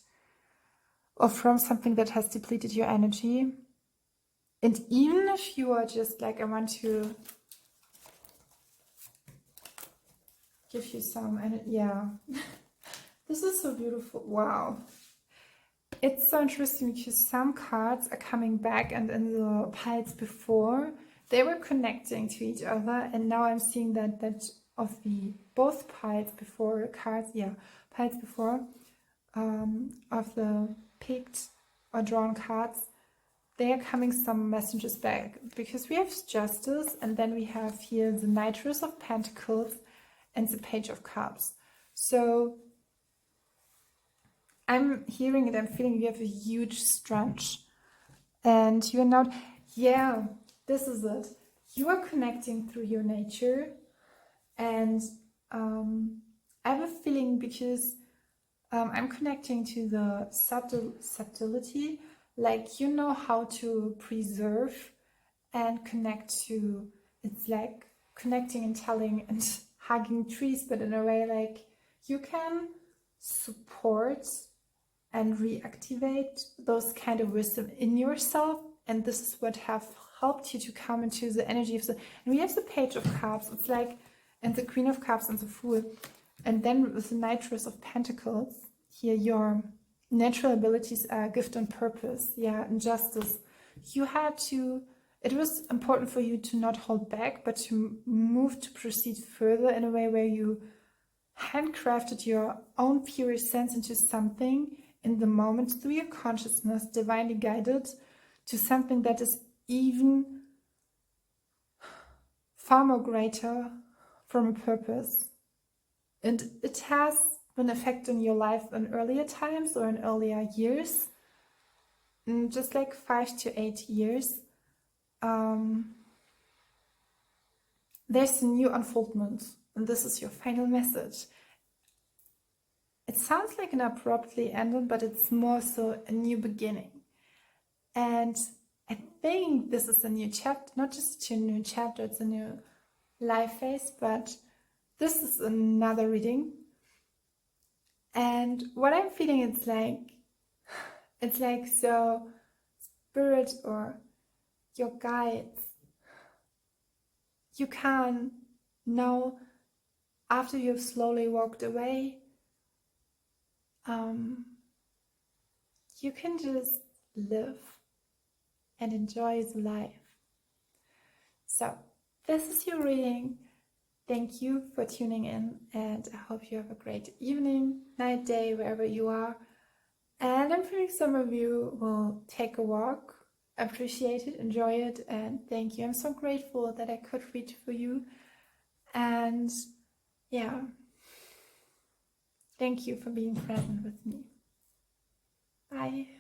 or from something that has depleted your energy. And even if you are just like, I want to give you some, and yeah. This is so beautiful. Wow. It's so interesting because some cards are coming back, and in the piles before, they were connecting to each other, and now I'm seeing that of the both piles before cards, piles before of the picked or drawn cards, they are coming some messages back, because we have Justice, and then we have here the Knightress of Pentacles and the Page of Cups. So I'm hearing it, I'm feeling you have a huge strength, and you're not, this is it. You are connecting through your nature, and I have a feeling, because I'm connecting to the subtlety, like you know how to preserve and connect to, it's like connecting and telling and hugging trees, but in a way like you can support and reactivate those kind of wisdom in yourself, and this is what have helped you to come into the energy of the, and we have the Page of Cups, it's like, and the Queen of Cups and the Fool, and then with the Knightress of Pentacles, here your natural abilities are gift and purpose, and justice. You had to, it was important for you to not hold back, but to move, to proceed further in a way where you handcrafted your own pure sense into something in the moment through your consciousness, divinely guided to something that is even far more greater from a purpose. And it has been affecting your life in earlier times or in earlier years, just like 5 to 8 years. There's a new unfoldment, and this is your final message. It sounds like an abruptly ended, but it's more so a new beginning. And I think this is a new chapter, not just a new chapter, it's a new life phase, but this is another reading. And what I'm feeling, it's like so spirit or your guides, you can know after you've slowly walked away, you can just live and enjoy the life. So this is your reading. Thank you for tuning in, and I hope you have a great evening, night, day, wherever you are. And I'm feeling some of you will take a walk, appreciate it, enjoy it, and thank you. I'm so grateful that I could read for you. And yeah, thank you for being present with me. Bye.